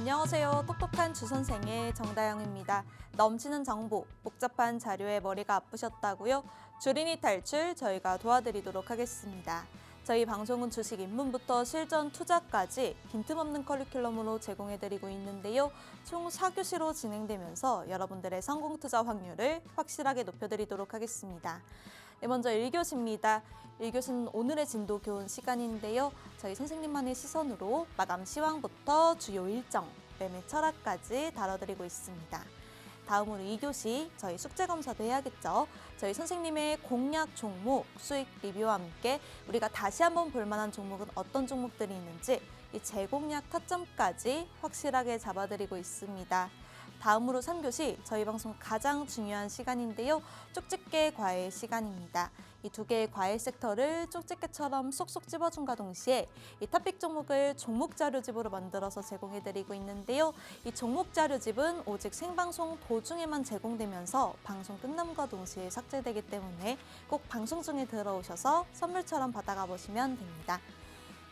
안녕하세요. 똑똑한 주선생의 정다영입니다. 넘치는 정보, 복잡한 자료에 머리가 아프셨다고요? 주린이 탈출 저희가 도와드리도록 하겠습니다. 저희 방송은 주식 입문부터 실전 투자까지 빈틈없는 커리큘럼으로 제공해드리고 있는데요. 총 4교시로 진행되면서 여러분들의 성공 투자 확률을 확실하게 높여드리도록 하겠습니다. 네, 먼저 1교시입니다. 1교시는 오늘의 진도 교훈 시간인데요. 저희 선생님만의 시선으로 마감 시황부터 주요 일정, 매매 철학까지 다뤄드리고 있습니다. 다음으로 2교시, 저희 숙제 검사도 해야겠죠. 저희 선생님의 공략 종목, 수익 리뷰와 함께 우리가 다시 한번 볼만한 종목은 어떤 종목들이 있는지 이 재공략 타점까지 확실하게 잡아드리고 있습니다. 다음으로 3교시, 저희 방송 가장 중요한 시간인데요. 쪽집게 과외 시간입니다. 이 두 개의 과외 섹터를 쪽집게처럼 쏙쏙 집어준과 동시에 이 토픽 종목을 종목 자료집으로 만들어서 제공해드리고 있는데요. 이 종목 자료집은 오직 생방송 도중에만 제공되면서 방송 끝남과 동시에 삭제되기 때문에 꼭 방송 중에 들어오셔서 선물처럼 받아가 보시면 됩니다.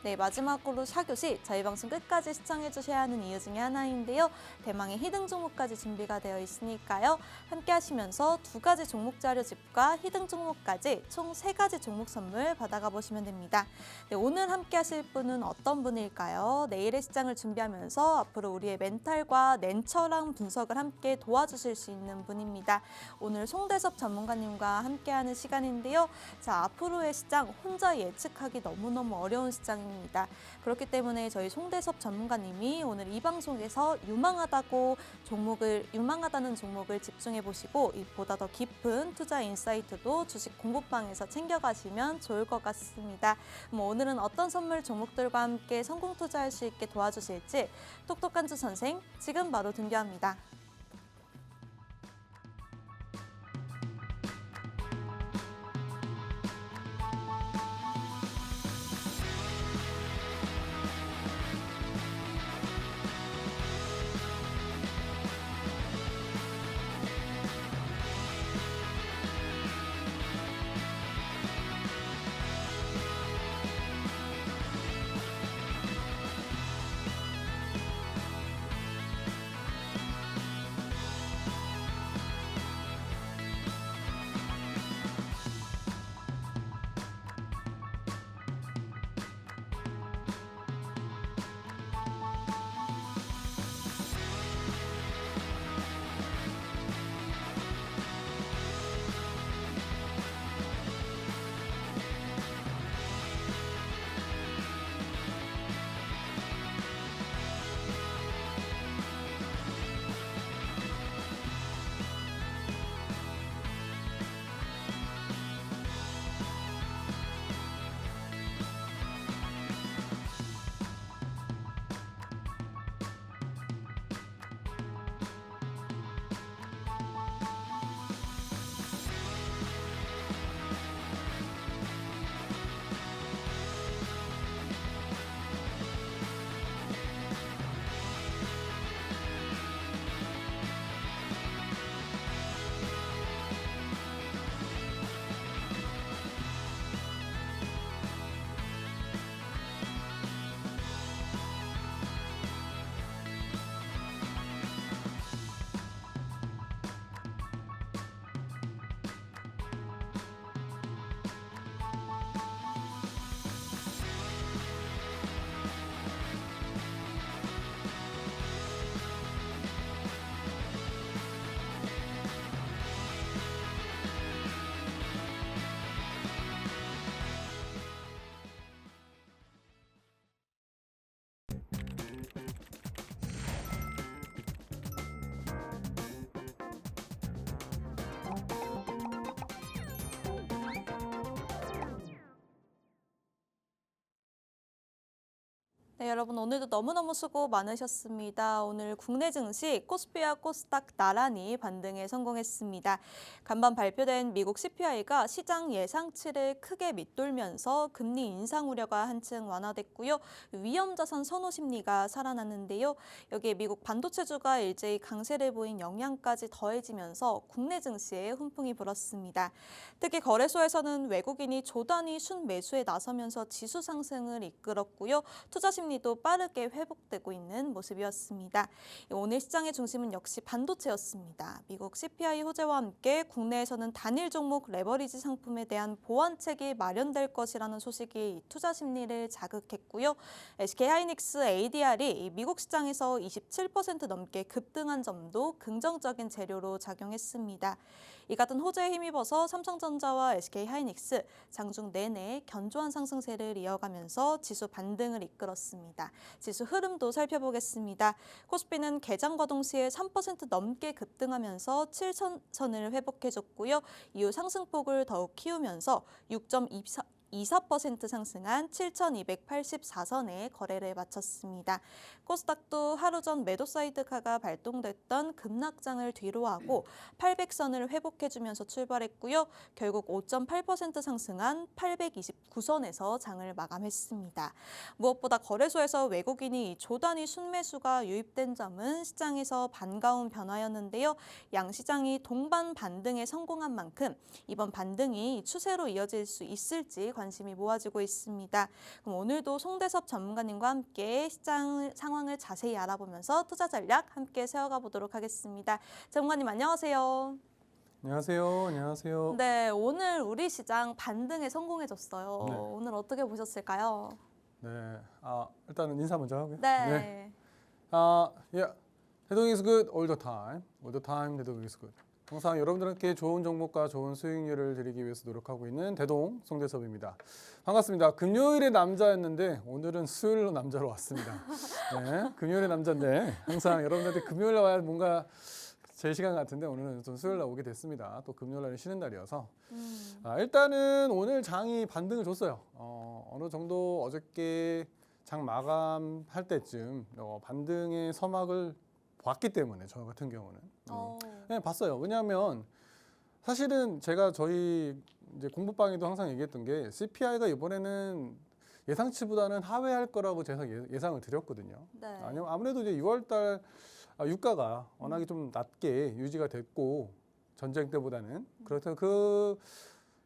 네, 마지막으로 4교시, 저희 방송 끝까지 시청해주셔야 하는 이유 중에 하나인데요. 대망의 히든 종목까지 준비가 되어 있으니까요. 함께 하시면서 두 가지 종목 자료집과 히든 종목까지 총 3가지 종목 선물 받아가 보시면 됩니다. 네, 오늘 함께 하실 분은 어떤 분일까요? 내일의 시장을 준비하면서 앞으로 우리의 멘탈과 냉철한 분석을 함께 도와주실 수 있는 분입니다. 오늘 송대섭 전문가님과 함께하는 시간인데요. 자, 앞으로의 시장 혼자 예측하기 너무너무 어려운 시장입니다. 그렇기 때문에 저희 송대섭 전문가님이 오늘 이 방송에서 유망하다는 종목을 집중해 보시고 보다 더 깊은 투자 인사이트도 주식 공부방에서 챙겨가시면 좋을 것 같습니다. 오늘은 어떤 선물 종목들과 함께 성공 투자할 수 있게 도와주실지 똑똑한 주 선생 지금 바로 등교합니다. 네, 여러분 오늘도 너무너무 수고 많으셨습니다. 오늘 국내 증시 코스피와 코스닥 나란히 반등에 성공했습니다. 간밤 발표된 미국 CPI가 시장 예상치를 크게 밑돌면서 금리 인상 우려가 한층 완화됐고요. 위험자산 선호 심리가 살아났는데요. 여기에 미국 반도체주가 일제히 강세를 보인 영향까지 더해지면서 국내 증시에 훈풍이 불었습니다. 특히 거래소에서는 외국인이 조단위 순매수에 나서면서 지수 상승을 이끌었고요. 투자 심리 수요인이도 빠르게 회복되고 있는 모습이었습니다. 오늘 시장의 중심은 역시 반도체였습니다. 미국 CPI 호재와 함께 국내에서는 단일 종목 레버리지 상품에 대한 보완책이 마련될 것이라는 소식이 투자 심리를 자극했고요. SK하이닉스 ADR이 미국 시장에서 27% 넘게 급등한 점도 긍정적인 재료로 작용했습니다. 이 같은 호재에 힘입어서 삼성전자와 SK하이닉스 장중 내내 견조한 상승세를 이어가면서 지수 반등을 이끌었습니다. 지수 흐름도 살펴보겠습니다. 코스피는 개장과 동시에 3% 넘게 급등하면서 7,000선을 회복해줬고요. 이후 상승폭을 더욱 키우면서 6.24% 상승한 7,284선에 거래를 마쳤습니다. 코스닥도 하루 전 매도 사이드카가 발동됐던 급락장을 뒤로하고 800선을 회복해주면서 출발했고요. 결국 5.8% 상승한 829선에서 장을 마감했습니다. 무엇보다 거래소에서 외국인이 조 단위 순매수가 유입된 점은 시장에서 반가운 변화였는데요. 양시장이 동반 반등에 성공한 만큼 이번 반등이 추세로 이어질 수 있을지 관심이 모아지고 있습니다. 그럼 오늘도 송대섭 전문가님과 함께 시장 상황을 자세히 알아보면서 투자 전략 함께 세워가 보도록 하겠습니다. 전문가님 안녕하세요. 안녕하세요. 안녕하세요. 네, 오늘 우리 시장 반등에 성공해줬어요. 네. 오늘 어떻게 보셨을까요? 네, 일단은 인사 먼저 하고요. 네. Yeah, 대동 is good all the time. All the time, 대동 is good. 항상 여러분들께 좋은 정보과 좋은 수익률을 드리기 위해서 노력하고 있는 대동 송대섭입니다. 반갑습니다. 금요일의 남자였는데 오늘은 수요일로 남자로 왔습니다. 네, 금요일의 남자인데 항상 여러분들한테 금요일에 와야 뭔가 제 시간 같은데 오늘은 좀 수요일날 오게 됐습니다. 또 금요일날은 쉬는 날이어서 일단은 오늘 장이 반등을 줬어요. 어느 정도 어저께 장 마감할 때쯤 반등의 서막을 봤기 때문에 저 같은 경우는 네, 봤어요. 왜냐하면 사실은 제가 저희 이제 공부방에도 항상 얘기했던 게 CPI가 이번에는 예상치보다는 하회할 거라고 제가 예상을 드렸거든요. 네. 아무래도 이제 6월달 유가가 워낙에 좀 낮게 유지가 됐고 전쟁 때보다는 그렇다면 그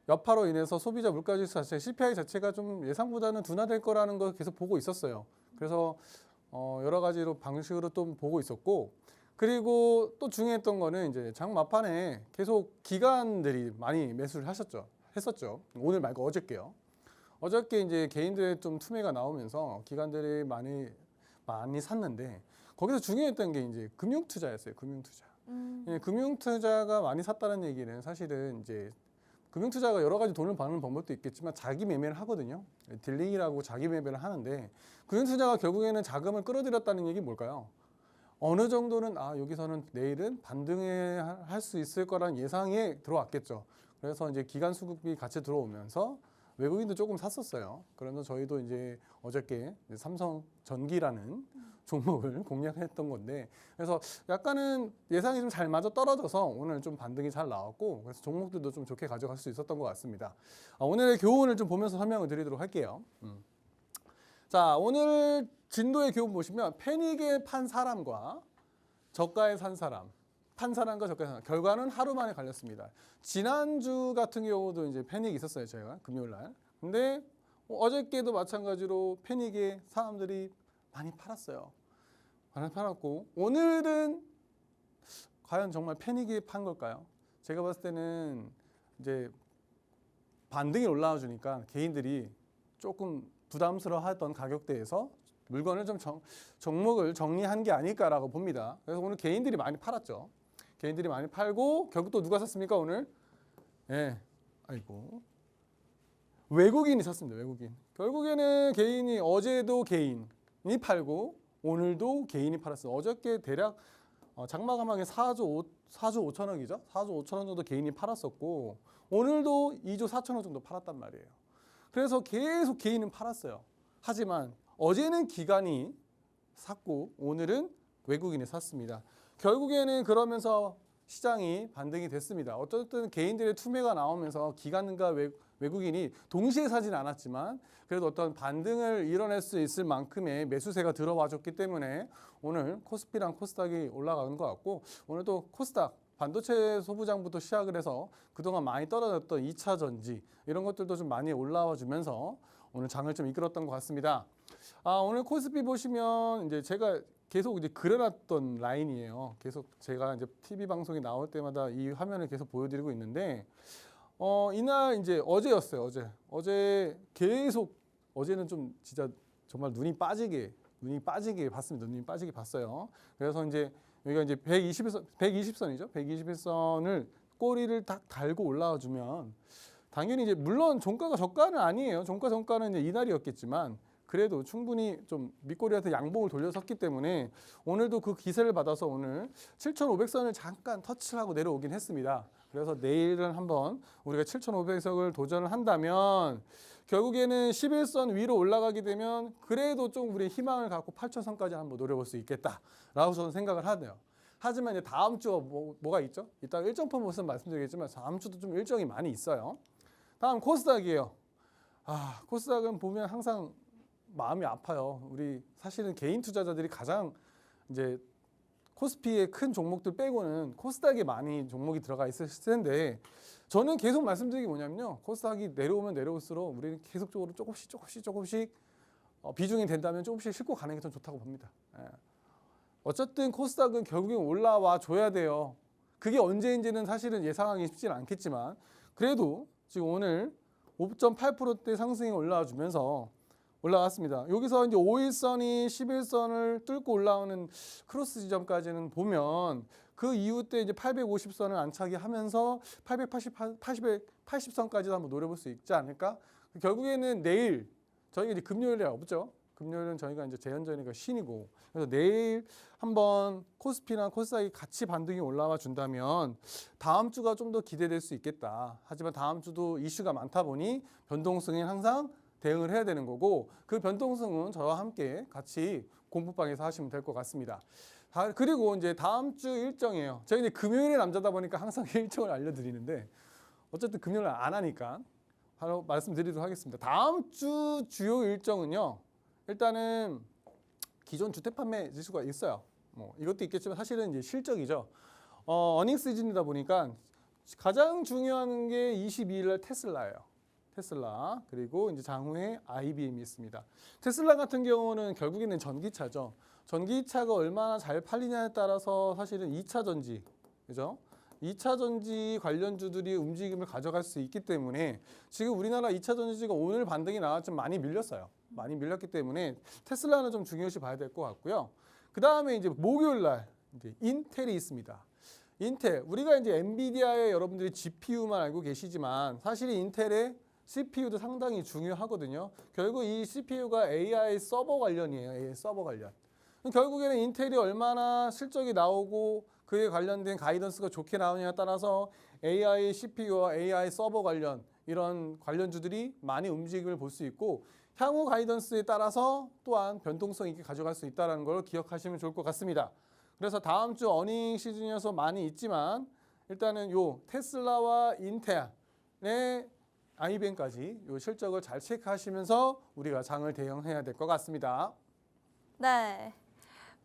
여파로 인해서 소비자 물가지수 자체 CPI 자체가 좀 예상보다는 둔화될 거라는 걸 계속 보고 있었어요. 그래서 여러 가지로 방식으로 또 보고 있었고 그리고 또 중요했던 거는 이제 장 막판에 계속 기관들이 많이 매수를 했었죠. 오늘 말고 어저께요. 어저께 이제 개인들의 좀 투매가 나오면서 기관들이 많이 샀는데 거기서 중요했던 게 이제 금융투자였어요. 금융투자. 예, 금융투자가 많이 샀다는 얘기는 사실은 이제 금융투자가 여러 가지 돈을 버는 방법도 있겠지만 자기 매매를 하거든요. 딜링이라고 자기 매매를 하는데 금융투자가 결국에는 자금을 끌어들였다는 얘기 뭘까요? 어느 정도는 여기서는 내일은 반등할 수 있을 거라는 예상에 들어왔겠죠. 그래서 이제 기관 수급이 같이 들어오면서 외국인도 조금 샀었어요. 그러면서 저희도 이제 어저께 삼성전기라는 종목을 공략했던 건데 그래서 약간은 예상이 좀 잘 맞아 떨어져서 오늘 좀 반등이 잘 나왔고 그래서 종목들도 좀 좋게 가져갈 수 있었던 것 같습니다. 오늘의 교훈을 좀 보면서 설명을 드리도록 할게요. 자, 오늘 진도의 교훈 보시면 패닉에 판 사람과 저가에 산 사람, 판 사람과 저가에 산 사람 결과는 하루 만에 갈렸습니다. 지난주 같은 경우도 이제 패닉이 있었어요, 제가 금요일 날. 근데 어저께도 마찬가지로 패닉에 사람들이 많이 팔았어요. 많이 팔았고 오늘은 과연 정말 패닉에 판 걸까요? 제가 봤을 때는 이제 반등이 올라와 주니까 개인들이 조금 부담스러워하던 가격대에서 물건을 좀 종목을 정리한 게 아닐까라고 봅니다. 그래서 오늘 개인들이 많이 팔았죠. 개인들이 많이 팔고 결국 또 누가 샀습니까 오늘? 예, 아이고 외국인이 샀습니다. 외국인. 결국에는 개인이 어제도 개인이 팔고 오늘도 개인이 팔았어요. 어저께 대략 장마감하게 4조 5천억이죠. 4조 5천억 정도 개인이 팔았었고 오늘도 2조 4천억 정도 팔았단 말이에요. 그래서 계속 개인은 팔았어요. 하지만 어제는 기관이 샀고 오늘은 외국인이 샀습니다. 결국에는 그러면서 시장이 반등이 됐습니다. 어쨌든 개인들의 투매가 나오면서 기관과 외국인이 동시에 사진 않았지만 그래도 어떤 반등을 이뤄낼 수 있을 만큼의 매수세가 들어와줬기 때문에 오늘 코스피랑 코스닥이 올라가는 것 같고 오늘도 코스닥 반도체 소부장부터 시작을 해서 그동안 많이 떨어졌던 2차 전지 이런 것들도 좀 많이 올라와 주면서 오늘 장을 좀 이끌었던 것 같습니다. 오늘 코스피 보시면 이제 제가 계속 이제 그려놨던 라인이에요. 계속 제가 이제 TV 방송이 나올 때마다 이 화면을 계속 보여드리고 있는데, 이날 이제 어제였어요. 어제 계속 어제는 좀 진짜 정말 눈이 빠지게 봤습니다. 눈이 빠지게 봤어요. 그래서 이제 여기가 이제 120선이죠. 121선을 꼬리를 딱 달고 올라와 주면 당연히 이제 물론 종가가 저가는 아니에요. 저가는 이제 이날이었겠지만 그래도 충분히 좀 밑꼬리한테 양봉을 돌려섰기 때문에 오늘도 그 기세를 받아서 오늘 7,500선을 잠깐 터치를 하고 내려오긴 했습니다. 그래서 내일은 한번 우리가 7,500석을 도전을 한다면 결국에는 11선 위로 올라가게 되면 그래도 좀 우리 희망을 갖고 8,000선까지 한번 노려볼 수 있겠다라고 저는 생각을 하네요. 하지만 이제 다음 주 뭐가 있죠? 이따가 일정표 모습 말씀드리겠지만 다음 주도 좀 일정이 많이 있어요. 다음 코스닥이에요. 코스닥은 보면 항상 마음이 아파요. 우리 사실은 개인 투자자들이 가장 이제 코스피의 큰 종목들 빼고는 코스닥에 많이 종목이 들어가 있을 텐데 저는 계속 말씀드리는 게 뭐냐면요. 코스닥이 내려오면 내려올수록 우리는 계속적으로 조금씩 비중이 된다면 조금씩 싣고 가는 게 더 좋다고 봅니다. 어쨌든 코스닥은 결국엔 올라와 줘야 돼요. 그게 언제인지는 사실은 예상하기 쉽지는 않겠지만 그래도 지금 오늘 5.8%대 상승이 올라와 주면서 올라왔습니다. 여기서 이제 5일선이 11선을 뚫고 올라오는 크로스 지점까지는 보면 그 이후 때 이제 850선을 안착이 하면서 880선까지도 한번 노려볼 수 있지 않을까? 결국에는 내일 저희가 이제 금요일에 없죠. 금요일은 저희가 이제 재연전이가 신이고 그래서 내일 한번 코스피나 코스닥이 같이 반등이 올라와 준다면 다음 주가 좀 더 기대될 수 있겠다. 하지만 다음 주도 이슈가 많다 보니 변동성이 항상 대응을 해야 되는 거고 그 변동성은 저와 함께 같이 공부방에서 하시면 될 것 같습니다. 그리고 이제 다음 주 일정이에요. 저희 이제 금요일에 남자다 보니까 항상 일정을 알려드리는데 어쨌든 금요일 안 하니까 바로 말씀드리도록 하겠습니다. 다음 주 주요 일정은요. 일단은 기존 주택 판매 지수가 있어요. 이것도 있겠지만 사실은 이제 실적이죠. 어닝 시즌이다 보니까 가장 중요한 게 22일 날 테슬라예요. 테슬라 그리고 이제 장후에 IBM이 있습니다. 테슬라 같은 경우는 결국에는 전기차죠. 전기차가 얼마나 잘 팔리냐에 따라서 사실은 2차 전지, 그죠? 2차 전지 관련주들이 움직임을 가져갈 수 있기 때문에 지금 우리나라 2차 전지가 오늘 반등이 나왔지만 많이 밀렸어요. 많이 밀렸기 때문에 테슬라는 좀 중요시 봐야 될 것 같고요. 그 다음에 이제 목요일 날 이제 인텔이 있습니다. 인텔 우리가 이제 엔비디아의 여러분들이 GPU만 알고 계시지만 사실 인텔의 CPU도 상당히 중요하거든요. 결국 이 CPU가 AI 서버 관련이에요. AI 서버 관련. 결국에는 인텔이 얼마나 실적이 나오고 그에 관련된 가이던스가 좋게 나오냐에 따라서 AI CPU와 AI 서버 관련 이런 관련주들이 많이 움직임을 볼 수 있고 향후 가이던스에 따라서 또한 변동성 있게 가져갈 수 있다는 걸 기억하시면 좋을 것 같습니다. 그래서 다음 주 어닝 시즌이어서 많이 있지만 일단은 요 테슬라와 인텔의 IBM까지 요 실적을 잘 체크하시면서 우리가 장을 대응해야 될 것 같습니다. 네.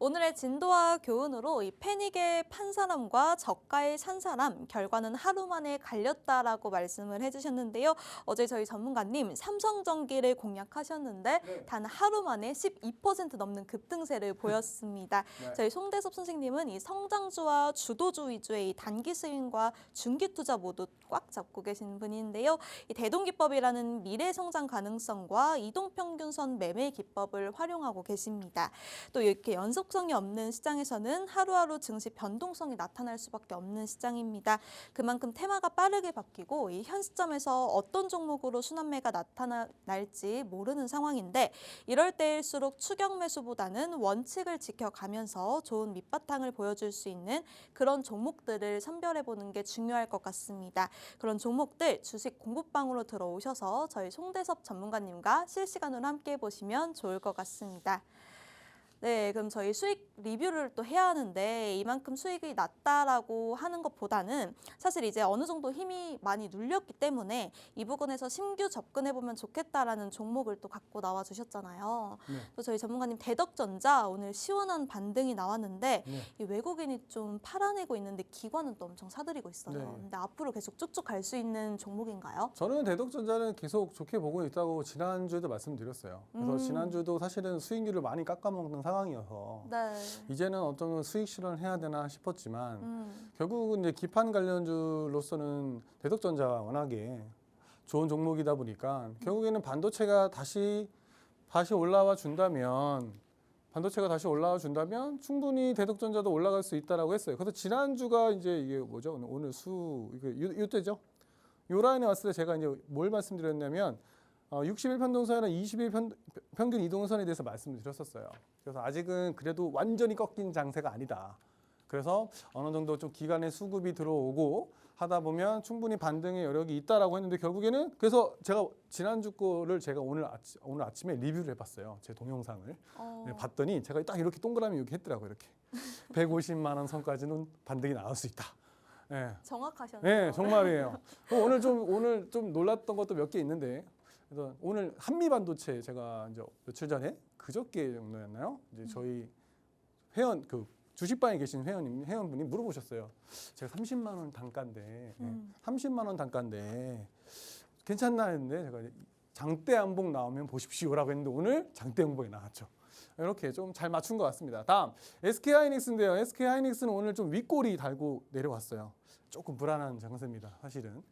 오늘의 진도와 교훈으로 이 패닉에 판 사람과 저가에 산 사람 결과는 하루 만에 갈렸다라고 말씀을 해주셨는데요. 어제 저희 전문가님 삼성전기를 공략하셨는데 네. 단 하루 만에 12% 넘는 급등세를 보였습니다. 네. 저희 송대섭 선생님은 이 성장주와 주도주 위주의 이 단기 스윙과 중기 투자 모두 꽉 잡고 계신 분인데요. 이 대동기법이라는 미래 성장 가능성과 이동평균선 매매 기법을 활용하고 계십니다. 또 이렇게 연속성이 없는 시장에서는 하루하루 증시 변동성이 나타날 수밖에 없는 시장입니다. 그만큼 테마가 빠르게 바뀌고 이 현 시점에서 어떤 종목으로 순환매가 나타날지 모르는 상황인데 이럴 때일수록 추격 매수보다는 원칙을 지켜가면서 좋은 밑바탕을 보여줄 수 있는 그런 종목들을 선별해보는 게 중요할 것 같습니다. 그런 종목들 주식 공부방으로 들어오셔서 저희 송대섭 전문가님과 실시간으로 함께 보시면 좋을 것 같습니다. 네, 그럼 저희 수익 리뷰를 또 해야 하는데 이만큼 수익이 났다라고 하는 것보다는 사실 이제 어느 정도 힘이 많이 눌렸기 때문에 이 부분에서 신규 접근해보면 좋겠다라는 종목을 또 갖고 나와 주셨잖아요. 네. 또 저희 전문가님 대덕전자 오늘 시원한 반등이 나왔는데 네. 이 외국인이 좀 팔아내고 있는데 기관은 또 엄청 사들이고 있어요. 네. 근데 앞으로 계속 쭉쭉 갈 수 있는 종목인가요? 저는 대덕전자는 계속 좋게 보고 있다고 지난주에도 말씀드렸어요. 그래서 지난주도 사실은 수익률을 많이 깎아먹는 상황이어서 네. 이제는 어떤 수익 실현을 해야 되나 싶었지만 결국은 이제 기판 관련주로서는 대덕전자가 워낙에 좋은 종목이다 보니까 결국에는 반도체가 다시 올라와 준다면 충분히 대덕전자도 올라갈 수 있다라고 했어요. 그래서 지난주가 이제 이게 뭐죠? 오늘 이때죠? 요 라인에 왔을 때 제가 이제 뭘 말씀드렸냐면 60일 편동선이나 20일 평균 이동선에 대해서 말씀을 드렸었어요. 그래서 아직은 그래도 완전히 꺾인 장세가 아니다. 그래서 어느 정도 좀 기간의 수급이 들어오고 하다 보면 충분히 반등의 여력이 있다라고 했는데 결국에는 그래서 제가 지난주 거를 제가 오늘 아침에 리뷰를 해봤어요. 제 동영상을 네, 봤더니 제가 딱 이렇게 동그라미 여기 했더라고요. 이렇게 150만 원 선까지는 반등이 나올 수 있다. 네. 정확하셨네요. 네, 정말이에요. 오늘 좀 놀랐던 것도 몇 개 있는데, 그래서 오늘 한미반도체 제가 이제 며칠 전에 그저께 정도였나요? 이제 저희 회원 주식방에 계신 회원분이 물어보셨어요. 제가 30만 원 단가인데, 30만 원 단가인데 괜찮나 했는데 제가 장대 양봉 나오면 보십시오라고 했는데 오늘 장대 양봉이 나왔죠. 이렇게 좀 잘 맞춘 것 같습니다. 다음 SK하이닉스인데요. SK하이닉스는 오늘 좀 윗꼬리 달고 내려왔어요. 조금 불안한 장세입니다. 사실은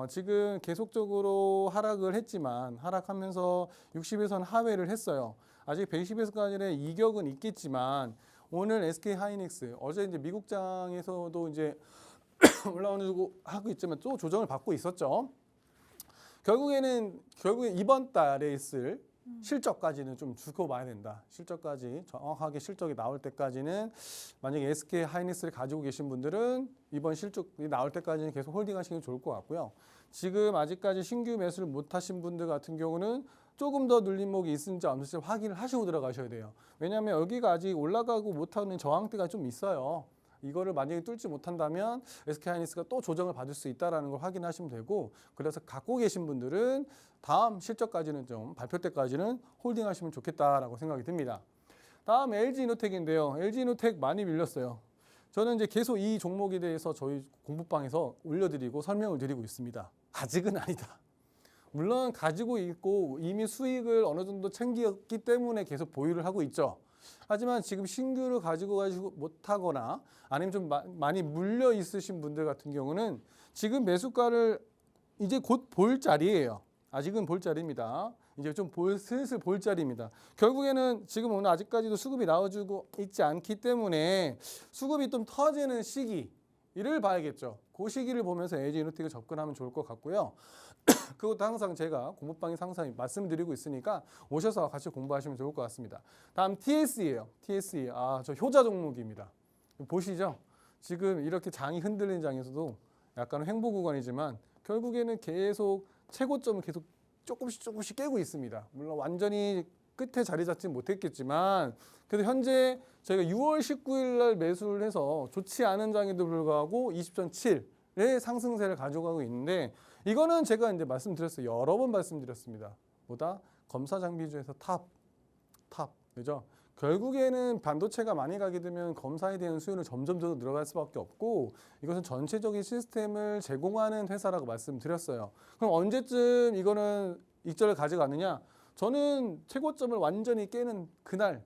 지금 계속적으로 하락을 했지만 하락하면서 60에선 하회를 했어요. 아직 110에서까지의 이격은 있겠지만 오늘 SK하이닉스 어제 이제 미국장에서도 이제 올라오는 하고 있지만 또 조정을 받고 있었죠. 결국엔 이번 달에 있을 실적까지는 좀 두고 봐야 된다. 실적까지 정확하게 실적이 나올 때까지는 만약에 SK 하이닉스를 가지고 계신 분들은 이번 실적이 나올 때까지는 계속 홀딩하시는 게 좋을 것 같고요. 지금 아직까지 신규 매수를 못 하신 분들 같은 경우는 조금 더 눌림목이 있는지 없는지 확인을 하시고 들어가셔야 돼요. 왜냐하면 여기가 아직 올라가고 못하는 저항대가 좀 있어요. 이거를 만약에 뚫지 못한다면 SK하이닉스가 또 조정을 받을 수 있다는 걸 확인하시면 되고, 그래서 갖고 계신 분들은 다음 실적까지는 좀 발표 때까지는 홀딩하시면 좋겠다라고 생각이 듭니다. 다음 LG이노텍인데요. LG이노텍 많이 밀렸어요. 저는 이제 계속 이 종목에 대해서 저희 공부방에서 올려드리고 설명을 드리고 있습니다. 아직은 아니다. 물론 가지고 있고 이미 수익을 어느 정도 챙겼기 때문에 계속 보유를 하고 있죠. 하지만 지금 신규를 가지고 못하거나 아니면 좀 많이 물려 있으신 분들 같은 경우는 지금 매수가를 이제 곧 볼 자리예요. 아직은 볼 자리입니다. 이제 좀 슬슬 볼 자리입니다. 결국에는 지금 오늘 아직까지도 수급이 나와주고 있지 않기 때문에 수급이 좀 터지는 시기를 봐야겠죠. 그 시기를 보면서 LG이노텍에 접근하면 좋을 것 같고요. 그것도 항상 제가 공부방에 항상 말씀드리고 있으니까 오셔서 같이 공부하시면 좋을 것 같습니다. 다음 TSE예요. TSE. 저 효자 종목입니다. 보시죠. 지금 이렇게 장이 흔들리는 장에서도 약간 횡보 구간이지만 결국에는 계속 최고점을 계속 조금씩 깨고 있습니다. 물론 완전히 끝에 자리 잡지 못했겠지만 그래도 현재 저희가 6월 19일 날 매수를 해서 좋지 않은 장에도 불구하고 20.7의 상승세를 가져가고 있는데, 이거는 제가 이제 말씀드렸어요. 여러 번 말씀드렸습니다. 보다 검사 장비주에서 탑, 그죠? 결국에는 반도체가 많이 가게 되면 검사에 대한 수요는 점점 더 늘어갈 수밖에 없고, 이것은 전체적인 시스템을 제공하는 회사라고 말씀드렸어요. 그럼 언제쯤 이거는 익절을 가져가느냐? 저는 최고점을 완전히 깨는 그날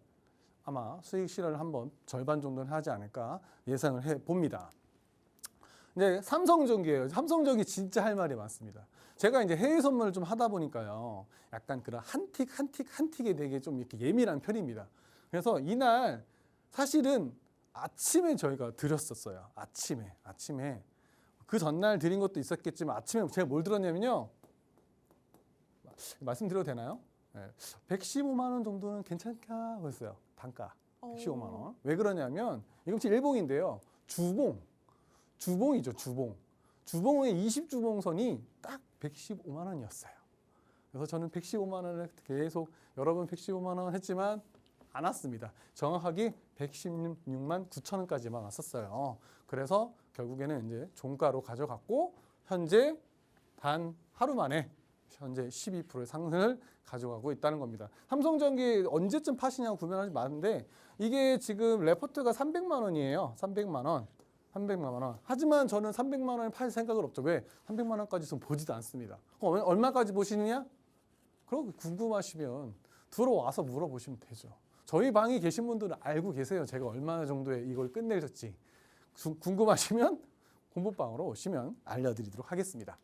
아마 수익 실현을 한번 절반 정도는 하지 않을까 예상을 해 봅니다. 이제 삼성전기예요. 삼성전기 진짜 할 말이 많습니다. 제가 이제 해외 선물을 좀 하다 보니까요, 약간 그런 한 틱에 되게 좀 이렇게 예민한 편입니다. 그래서 이날 사실은 아침에 저희가 드렸었어요. 아침에 그 전날 드린 것도 있었겠지만 아침에 제가 뭘 들었냐면요, 말씀드려도 되나요? 네. 115만 원 정도는 괜찮다 그랬어요. 단가 115만 원. 왜 그러냐면 이건 제 일봉인데요. 주봉이죠. 주봉의 20주봉선이 딱 115만 원이었어요. 그래서 저는 115만 원을 계속 여러 번 115만 원 했지만 않았습니다. 정확하게 116만 9천 원까지만 왔었어요. 그래서 결국에는 이제 종가로 가져갔고 현재 단 하루 만에 현재 12%의 상승을 가져가고 있다는 겁니다. 삼성전기 언제쯤 파시냐고 구매하지 마는데 이게 지금 레포트가 300만 원이에요. 300만 원. 300만 원. 하지만 저는 300만 원에 팔 생각을 없죠. 왜? 300만 원까지 좀 보지도 않습니다. 얼마까지 보시느냐? 그럼 궁금하시면 들어와서 물어보시면 되죠. 저희 방에 계신 분들은 알고 계세요. 제가 얼마나 정도에 이걸 끝낼지. 궁금하시면 공부방으로 오시면 알려드리도록 하겠습니다.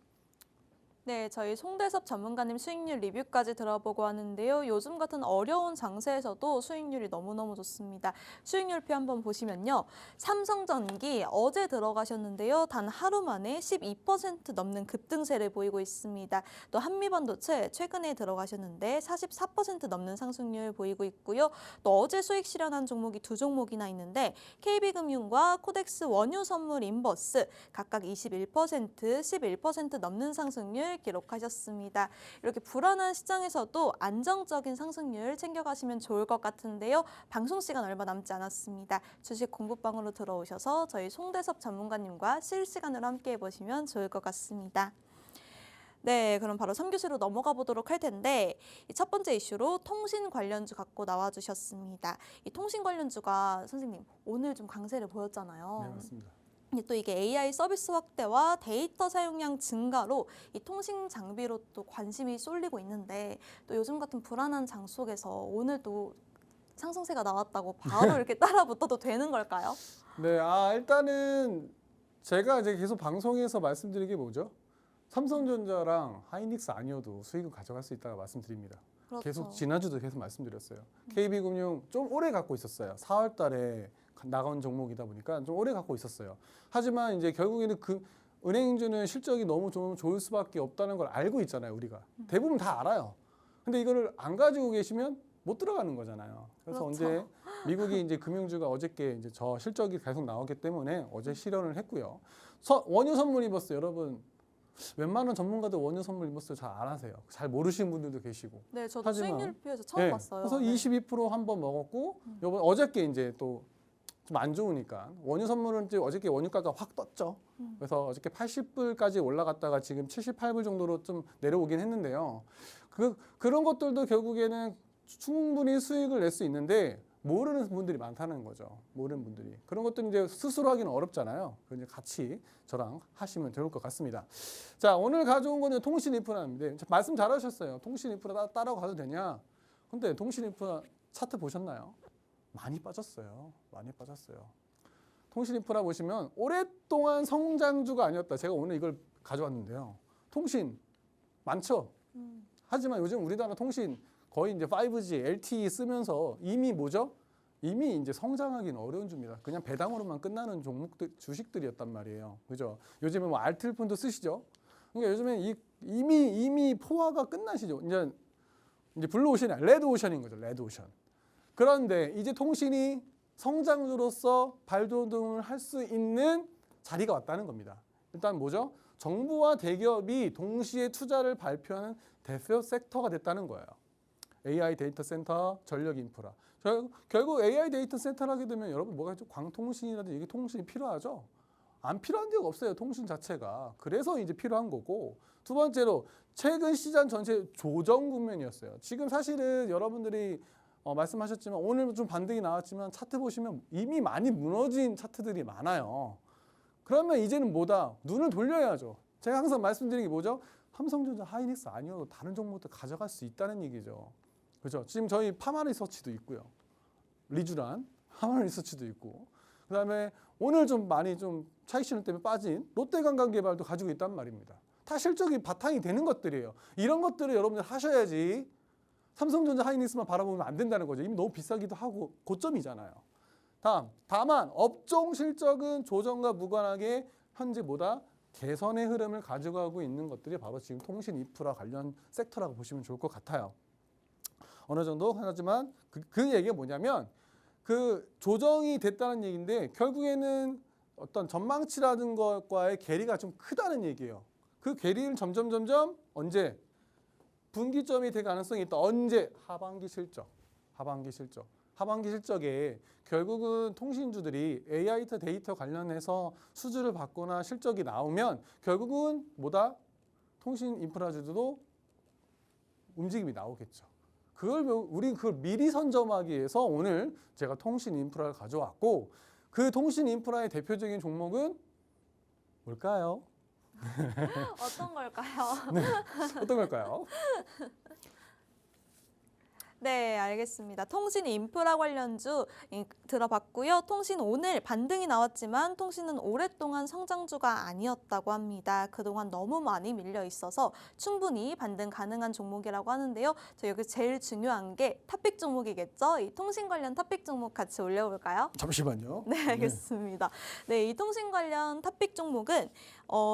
네, 저희 송대섭 전문가님 수익률 리뷰까지 들어보고 하는데요. 요즘 같은 어려운 장세에서도 수익률이 너무너무 좋습니다. 수익률표 한번 보시면요. 삼성전기 어제 들어가셨는데요. 단 하루 만에 12% 넘는 급등세를 보이고 있습니다. 또 한미반도체 최근에 들어가셨는데 44% 넘는 상승률 보이고 있고요. 또 어제 수익 실현한 종목이 두 종목이나 있는데 KB금융과 코덱스 원유선물 인버스 각각 21%, 11% 넘는 상승률 기록하셨습니다. 이렇게 불안한 시장에서도 안정적인 상승률 챙겨가시면 좋을 것 같은데요. 방송 시간 얼마 남지 않았습니다. 주식 공부방으로 들어오셔서 저희 송대섭 전문가님과 실시간으로 함께 해보시면 좋을 것 같습니다. 네, 그럼 바로 3교시로 넘어가 보도록 할 텐데 첫 번째 이슈로 통신 관련주 갖고 나와주셨습니다. 이 통신 관련주가 선생님 오늘 좀 강세를 보였잖아요. 네, 맞습니다. 또 이게 AI 서비스 확대와 데이터 사용량 증가로 이 통신 장비로 또 관심이 쏠리고 있는데 또 요즘 같은 불안한 장 속에서 오늘 또 상승세가 나왔다고 바로 이렇게 따라 붙어도 되는 걸까요? 네, 일단은 제가 이제 계속 방송에서 말씀드린 게 뭐죠? 삼성전자랑 하이닉스 아니어도 수익을 가져갈 수 있다고 말씀드립니다. 그렇죠. 계속 지난주도 계속 말씀드렸어요. KB금융 좀 오래 갖고 있었어요. 4월 달에 나간 종목이다 보니까 좀 오래 갖고 있었어요. 하지만 이제 결국에는 그 은행주는 실적이 너무 좀 좋을 수밖에 없다는 걸 알고 있잖아요, 우리가. 대부분 다 알아요. 근데 이거를 안 가지고 계시면 못 들어가는 거잖아요. 그래서 그렇죠. 언제 미국이 이제 금융주가 어저께 이제 저 실적이 계속 나왔기 때문에 어제 실현을 했고요. 원유 선물 인버스 여러분 웬만한 전문가들 원유 선물 인버스 잘 안 하세요. 잘 모르시는 분들도 계시고. 네, 저도 하지만, 수익률표에서 처음 봤어요. 그래서 네. 22% 한 번 먹었고 요번 어저께 이제 또 좀 안 좋으니까 원유 선물은 이제 어저께 원유가가 확 떴죠. 그래서 어저께 80불까지 올라갔다가 지금 78불 정도로 좀 내려오긴 했는데요. 그런 것들도 결국에는 충분히 수익을 낼 수 있는데 모르는 분들이 많다는 거죠. 모르는 분들이. 그런 것들은 이제 스스로 하기는 어렵잖아요. 그래서 같이 저랑 하시면 좋을 것 같습니다. 자, 오늘 가져온 거는 통신 인프라인데 말씀 잘하셨어요. 통신 인프라 따라가도 되냐? 근데 통신 인프라 차트 보셨나요? 많이 빠졌어요. 많이 빠졌어요. 통신 인프라 보시면 오랫동안 성장주가 아니었다. 제가 오늘 이걸 가져왔는데요. 통신 많죠? 하지만 요즘 우리나라 통신 거의 이제 5G, LTE 쓰면서 이미 뭐죠? 이미 이제 성장하기는 어려운 주입니다. 그냥 배당으로만 끝나는 종목들, 주식들이었단 말이에요. 그죠? 요즘에 뭐 알뜰폰도 쓰시죠? 그러니까 요즘에 이미 포화가 끝나시죠. 이제 블루오션이 레드오션인 거죠. 레드오션. 그런데 이제 통신이 성장주로서 발돋움을 할 수 있는 자리가 왔다는 겁니다. 일단 뭐죠? 정부와 대기업이 동시에 투자를 발표하는 대표 섹터가 됐다는 거예요. AI 데이터 센터, 전력 인프라. 결국 AI 데이터 센터를 하게 되면 여러분 뭐가 있죠? 광통신이라든지 이게 통신이 필요하죠? 안 필요한 데가 없어요. 통신 자체가. 그래서 이제 필요한 거고. 두 번째로 최근 시장 전체 조정 국면이었어요. 지금 사실은 여러분들이 말씀하셨지만 오늘 좀 반등이 나왔지만 차트 보시면 이미 많이 무너진 차트들이 많아요. 그러면 이제는 뭐다? 눈을 돌려야죠. 제가 항상 말씀드리는 게 뭐죠? 삼성전자, 하이닉스 아니어도 다른 종목들 가져갈 수 있다는 얘기죠. 그렇죠? 지금 저희 파마리서치도 있고요. 리주란, 파마리서치도 있고. 그다음에 오늘 좀 많이 좀 차익 실현 때문에 빠진 롯데관광개발도 가지고 있단 말입니다. 다 실적이 바탕이 되는 것들이에요. 이런 것들을 여러분들 하셔야지 삼성전자, 하이닉스만 바라보면 안 된다는 거죠. 이미 너무 비싸기도 하고 고점이잖아요. 다만 업종 실적은 조정과 무관하게 현재 보다 개선의 흐름을 가져가고 있는 것들이 바로 지금 통신 인프라 관련 섹터라고 보시면 좋을 것 같아요. 어느 정도 하지만 그 얘기가 뭐냐면 그 조정이 됐다는 얘기인데 결국에는 어떤 전망치라는 것과의 괴리가 좀 크다는 얘기예요. 그 괴리를 점점 언제 분기점이 될 가능성이 있다. 언제? 하반기 실적. 하반기 실적에 결국은 통신주들이 AI 데이터 관련해서 수주를 받거나 실적이 나오면 결국은 뭐다? 통신 인프라주도 움직임이 나오겠죠. 우리 그걸 미리 선점하기 위해서 오늘 제가 통신 인프라를 가져왔고 그 통신 인프라의 대표적인 종목은 뭘까요? 어떤 걸까요? 네, 어떤 걸까요? 네, 알겠습니다. 통신 인프라 관련주 들어봤고요. 통신 오늘 반등이 나왔지만 통신은 오랫동안 성장주가 아니었다고 합니다. 그동안 너무 많이 밀려 있어서 충분히 반등 가능한 종목이라고 하는데요. 저 여기 제일 중요한 게 탑픽 종목이겠죠? 이 통신 관련 탑픽 종목 같이 올려볼까요? 잠시만요. 네, 알겠습니다. 네, 이 통신 관련 탑픽 종목은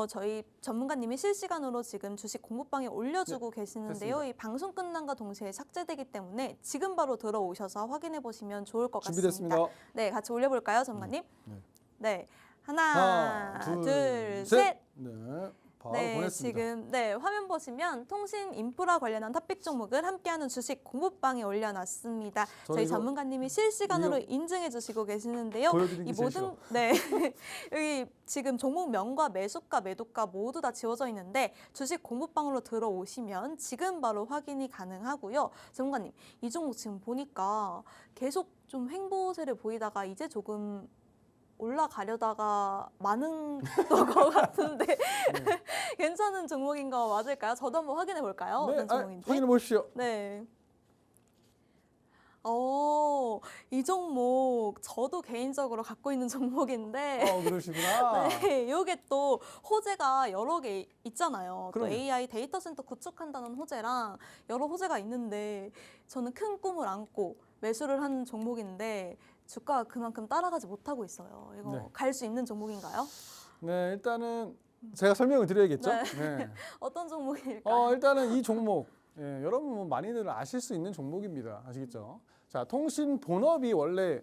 저희 전문가님이 실시간으로 지금 주식 공부방에 올려주고 계시는데요. 됐습니다. 이 방송 끝난과 동시에 삭제되기 때문에 지금 바로 들어오셔서 확인해 보시면 좋을 것 준비됐습니다. 같습니다. 네, 같이 올려볼까요, 전문가님? 네. 네, 하나, 둘, 셋. 네, 바로 네, 보냈습니다. 지금 화면 보시면 통신 인프라 관련한 탑픽 종목을 함께하는 주식 공부방에 올려놨습니다. 저희 이거 전문가님이 실시간으로 인증해 주시고 계시는데요. 보여드리는 이 게 제일 모든 네 여기 지금 종목명과 매수가, 매도가 모두 다 지워져 있는데 주식 공부방으로 들어오시면 지금 바로 확인이 가능하고요. 전문가님, 이 종목 지금 보니까 계속 좀 횡보세를 보이다가 이제 조금 올라가려다가 많은 것 같은데 괜찮은 종목인 거 맞을까요? 저도 한번 확인해 볼까요? 네, 어떤 종목인지. 확인해 보십시오. 네. 이 종목 저도 개인적으로 갖고 있는 종목인데 그러시구나. 네, 이게 또 호재가 여러 개 있잖아요. 또 그럼요. AI 데이터 센터 구축한다는 호재랑 여러 호재가 있는데 저는 큰 꿈을 안고 매수를 한 종목인데 주가가 그만큼 따라가지 못하고 있어요. 이거 네. 갈 수 있는 종목인가요? 네, 일단은 제가 설명을 드려야겠죠. 네. 네. 어떤 종목일까요? 일단은 이 종목 여러분 뭐 많이들 아실 수 있는 종목입니다. 아시겠죠? 자, 통신 본업이 원래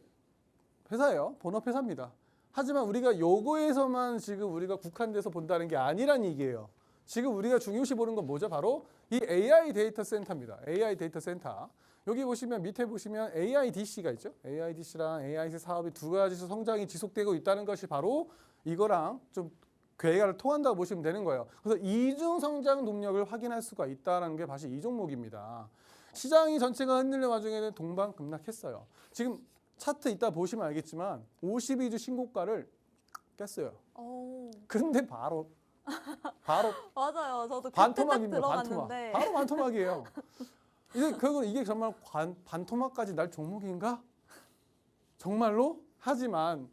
회사예요. 본업 회사입니다. 하지만 우리가 요거에서만 지금 우리가 국한돼서 본다는 게 아니란 얘기예요. 지금 우리가 중요시 보는 건 뭐죠? 바로 이 AI 데이터 센터입니다. AI 데이터 센터. 여기 보시면 밑에 보시면 AIDC가 있죠. AIDC랑 AIC 사업이 두 가지서 성장이 지속되고 있다는 것이 바로 이거랑 좀 괴가를 통한다고 보시면 되는 거예요. 그래서 이중 성장 동력을 확인할 수가 있다는 게 바로 이 종목입니다. 시장이 전체가 흔들린 와중에는 동방급락했어요. 지금 차트 이따 보시면 알겠지만 52주 신고가를 깼어요. 근데 바로 맞아요. 저도 그때 딱 반토막입니다. 들어갔는데 바로 반토막이에요. 이게 정말 반토막까지 날 종목인가? 정말로? 하지만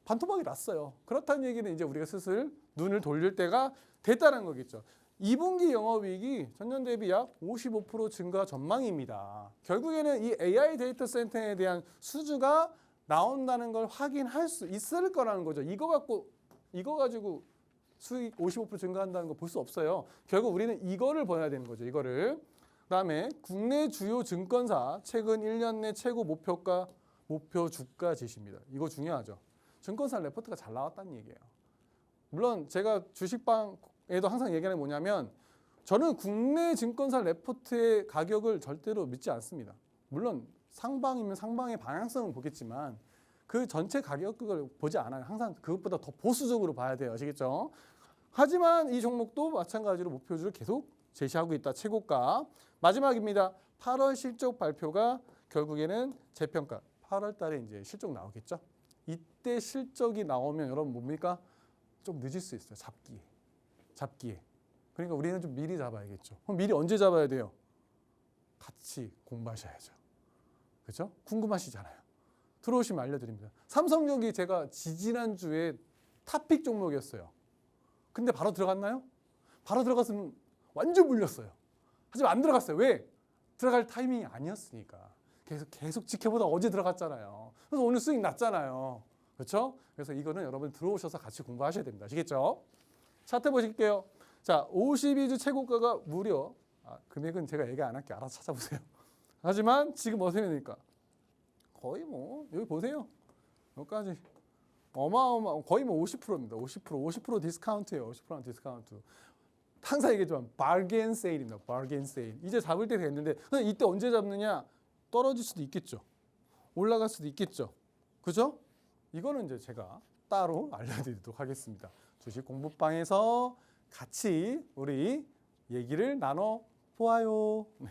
반토막이 났어요. 그렇다는 얘기는 이제 우리가 슬슬 눈을 돌릴 때가 됐다는 거겠죠. 2분기 영업이익이 전년 대비 약 55% 증가 전망입니다. 결국에는 이 AI 데이터 센터에 대한 수주가 나온다는 걸 확인할 수 있을 거라는 거죠. 이거 가지고 수익 55% 증가한다는 거 볼 수 없어요. 결국 우리는 이거를 봐야 되는 거죠. 이거를. 그다음에 국내 주요 증권사 최근 1년 내 최고 목표 주가 제시입니다. 이거 중요하죠. 증권사 레포트가 잘 나왔다는 얘기예요. 물론 제가 주식방에도 항상 얘기하는 게 뭐냐면 저는 국내 증권사 레포트의 가격을 절대로 믿지 않습니다. 물론 상방이면 상방의 방향성은 보겠지만 그 전체 가격을 보지 않아요. 항상 그것보다 더 보수적으로 봐야 돼요. 아시겠죠? 하지만 이 종목도 마찬가지로 목표주를 계속 제시하고 있다. 최고가. 마지막입니다. 8월 실적 발표가 결국에는 재평가. 8월 달에 이제 실적 나오겠죠? 이때 실적이 나오면 여러분 뭡니까? 좀 늦을 수 있어요. 잡기에. 그러니까 우리는 좀 미리 잡아야겠죠. 그럼 미리 언제 잡아야 돼요? 같이 공부하셔야죠. 그렇죠? 궁금하시잖아요. 들어오시면 알려드립니다. 삼성전기 제가 지지난주에 탑픽 종목이었어요. 근데 바로 들어갔나요? 바로 들어갔으면 완전 물렸어요. 하지만 안 들어갔어요. 왜? 들어갈 타이밍이 아니었으니까. 계속 지켜보다 어제 들어갔잖아요. 그래서 오늘 수익 났잖아요. 그렇죠? 그래서 이거는 여러분 들어오셔서 같이 공부하셔야 됩니다. 아시겠죠? 차트 보실게요. 자, 52주 최고가가 무려 금액은 제가 얘기 안 할게요. 알아서 찾아보세요. 하지만 지금 어떻게 되니까 거의 뭐 여기 보세요. 여기까지 거의 뭐 50%입니다. 50% 디스카운트예요. 50% 디스카운트. 항상 얘기했지만 바겐 세일입니다. 바겐 세일. 이제 잡을 때 됐는데 이때 언제 잡느냐? 떨어질 수도 있겠죠. 올라갈 수도 있겠죠. 그죠? 이거는 이제 제가 따로 알려드리도록 하겠습니다. 주식 공부방에서 같이 우리 얘기를 나눠 보아요. 네.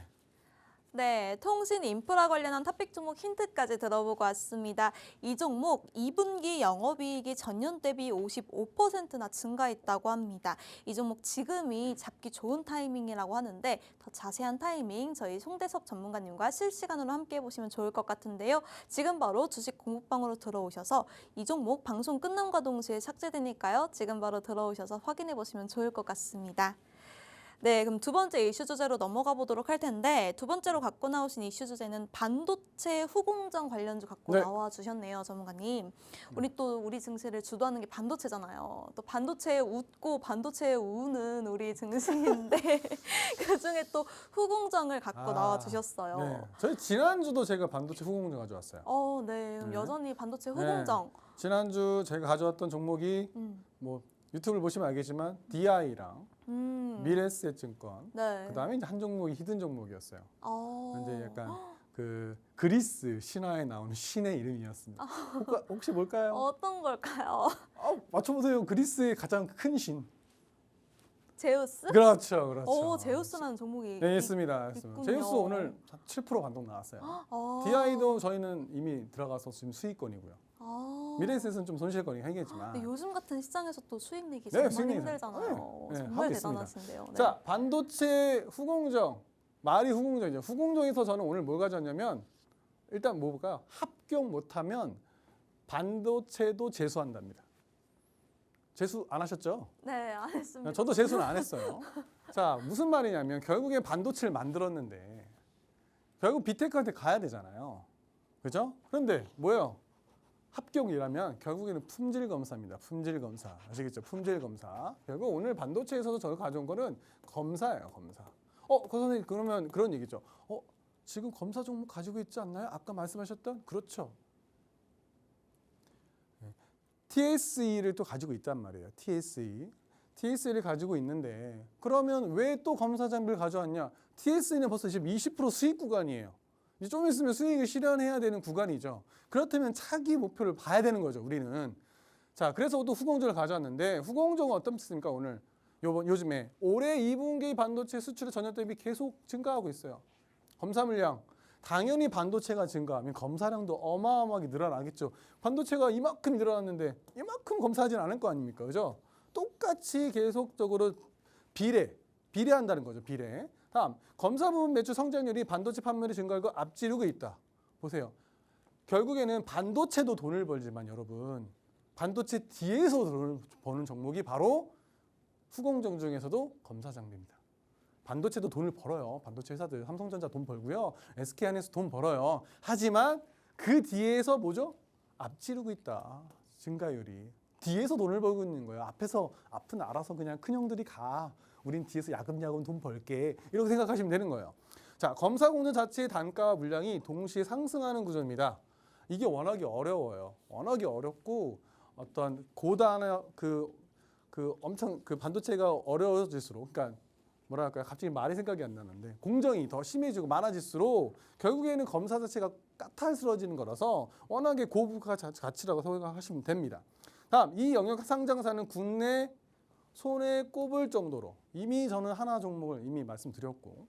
네, 통신 인프라 관련한 토픽 종목 힌트까지 들어보고 왔습니다. 이 종목 2분기 영업이익이 전년 대비 55%나 증가했다고 합니다. 이 종목 지금이 잡기 좋은 타이밍이라고 하는데 더 자세한 타이밍 저희 송대섭 전문가님과 실시간으로 함께 보시면 좋을 것 같은데요. 지금 바로 주식 공부방으로 들어오셔서 이 종목 방송 끝남과 동시에 삭제되니까요. 지금 바로 들어오셔서 확인해 보시면 좋을 것 같습니다. 네, 그럼 두 번째 이슈 주제로 넘어가 보도록 할 텐데 두 번째로 갖고 나오신 이슈 주제는 반도체 후공정 관련주 갖고 네. 나와 주셨네요, 전문가님. 우리 증시를 주도하는 게 반도체잖아요. 또 반도체에 웃고 반도체에 우는 우리 증시인데 그중에 또 후공정을 갖고 나와 주셨어요. 네. 저희 지난주도 제가 반도체 후공정 가져왔어요. 네, 그럼 네. 여전히 반도체 후공정. 지난주 제가 가져왔던 종목이 뭐 유튜브를 보시면 알겠지만 DI랑 미래에셋증권, 네. 그다음에 이제 한 종목이 히든 종목이었어요. 이제 약간 어, 그 그리스 신화에 나오는 신의 이름이었습니다. 혹시 뭘까요? 어떤 걸까요? 맞춰보세요. 그리스의 가장 큰 신. 제우스? 그렇죠, 그렇죠. 제우스라는 종목이 네, 있습니다. 있군요. 제우스 오늘 7% 반동 나왔어요. DI도 저희는 이미 들어가서 지금 수익권이고요. 미래에셋은 좀 손실권이긴 하겠지만. 근데 요즘 같은 시장에서 또 수익 내기 네, 정말 수익 내기 힘들잖아요. 네, 정말 하고 있습니다. 대단하신데요. 네. 자, 반도체 후공정. 말이 후공정이죠. 후공정에서 저는 오늘 뭘 가져왔냐면 일단 뭐 볼까요? 합격 못하면 반도체도 재수한답니다. 재수 안 하셨죠? 네, 안 했습니다. 저도 재수는 안 했어요. 자, 무슨 말이냐면 결국에 반도체를 만들었는데 결국 비테크한테 가야 되잖아요. 그죠? 그런데 뭐예요? 합격이라면 결국에는 품질 검사입니다. 품질 검사. 아시겠죠? 품질 검사. 결국 오늘 반도체에서도 저가 가져온 거는 검사예요, 검사. 그 선생님 그러면 그런 얘기죠. 지금 검사 종목 가지고 있지 않나요? 아까 말씀하셨던? 그렇죠. TSE를 또 가지고 있단 말이에요. TSE를 가지고 있는데 그러면 왜 또 검사 장비를 가져왔냐? TSE는 벌써 지금 20% 수익 구간이에요. 이제 좀 있으면 수익을 실현해야 되는 구간이죠. 그렇다면 차기 목표를 봐야 되는 거죠, 우리는. 자, 그래서 또 후공정을 가져왔는데 후공정은 어떻습니까, 오늘? 요즘에 올해 2분기 반도체 수출이 전년 대비 계속 증가하고 있어요. 검사 물량. 당연히 반도체가 증가하면 검사량도 어마어마하게 늘어나겠죠. 반도체가 이만큼 늘어났는데 이만큼 검사하진 않을 거 아닙니까? 그죠? 똑같이 계속적으로 비례한다는 거죠. 비례. 다음, 검사 부분 매출 성장률이 반도체 판매를 증가하고 앞지르고 있다. 보세요. 결국에는 반도체도 돈을 벌지만 여러분, 반도체 뒤에서 돈을 버는 종목이 바로 후공정 중에서도 검사 장비입니다. 반도체도 돈을 벌어요. 반도체 회사들, 삼성전자 돈 벌고요. SK하이닉스 돈 벌어요. 하지만 그 뒤에서 뭐죠? 앞지르고 있다. 증가율이. 뒤에서 돈을 벌고 있는 거예요. 앞은 알아서 그냥 큰 형들이 가. 우린 뒤에서 야금야금 돈 벌게. 이렇게 생각하시면 되는 거예요. 자, 검사 공정 자체의 단가와 물량이 동시에 상승하는 구조입니다. 이게 워낙에 어려워요. 워낙에 어렵고 어떤 고단한 엄청 반도체가 어려워질수록, 그러니까 뭐랄까요? 갑자기 말이 생각이 안 나는데 공정이 더 심해지고 많아질수록 결국에는 검사 자체가 까탈스러워지는 거라서 워낙에 고부가 가치라고 생각하시면 됩니다. 다음, 이 영역 상장사는 국내 손에 꼽을 정도로 이미 저는 하나 종목을 이미 말씀드렸고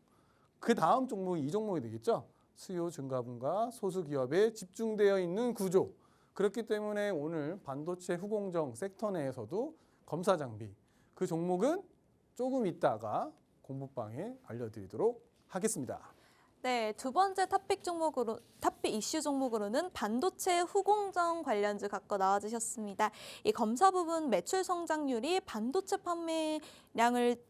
그 다음 종목이 이 종목이 되겠죠. 수요 증가분과 소수기업에 집중되어 있는 구조. 그렇기 때문에 오늘 반도체 후공정 섹터 내에서도 검사 장비 그 종목은 조금 있다가 공부방에 알려드리도록 하겠습니다. 네, 두 번째 토픽 이슈 종목으로는 반도체 후공정 관련주 갖고 나와주셨습니다. 이 검사 부분 매출 성장률이 반도체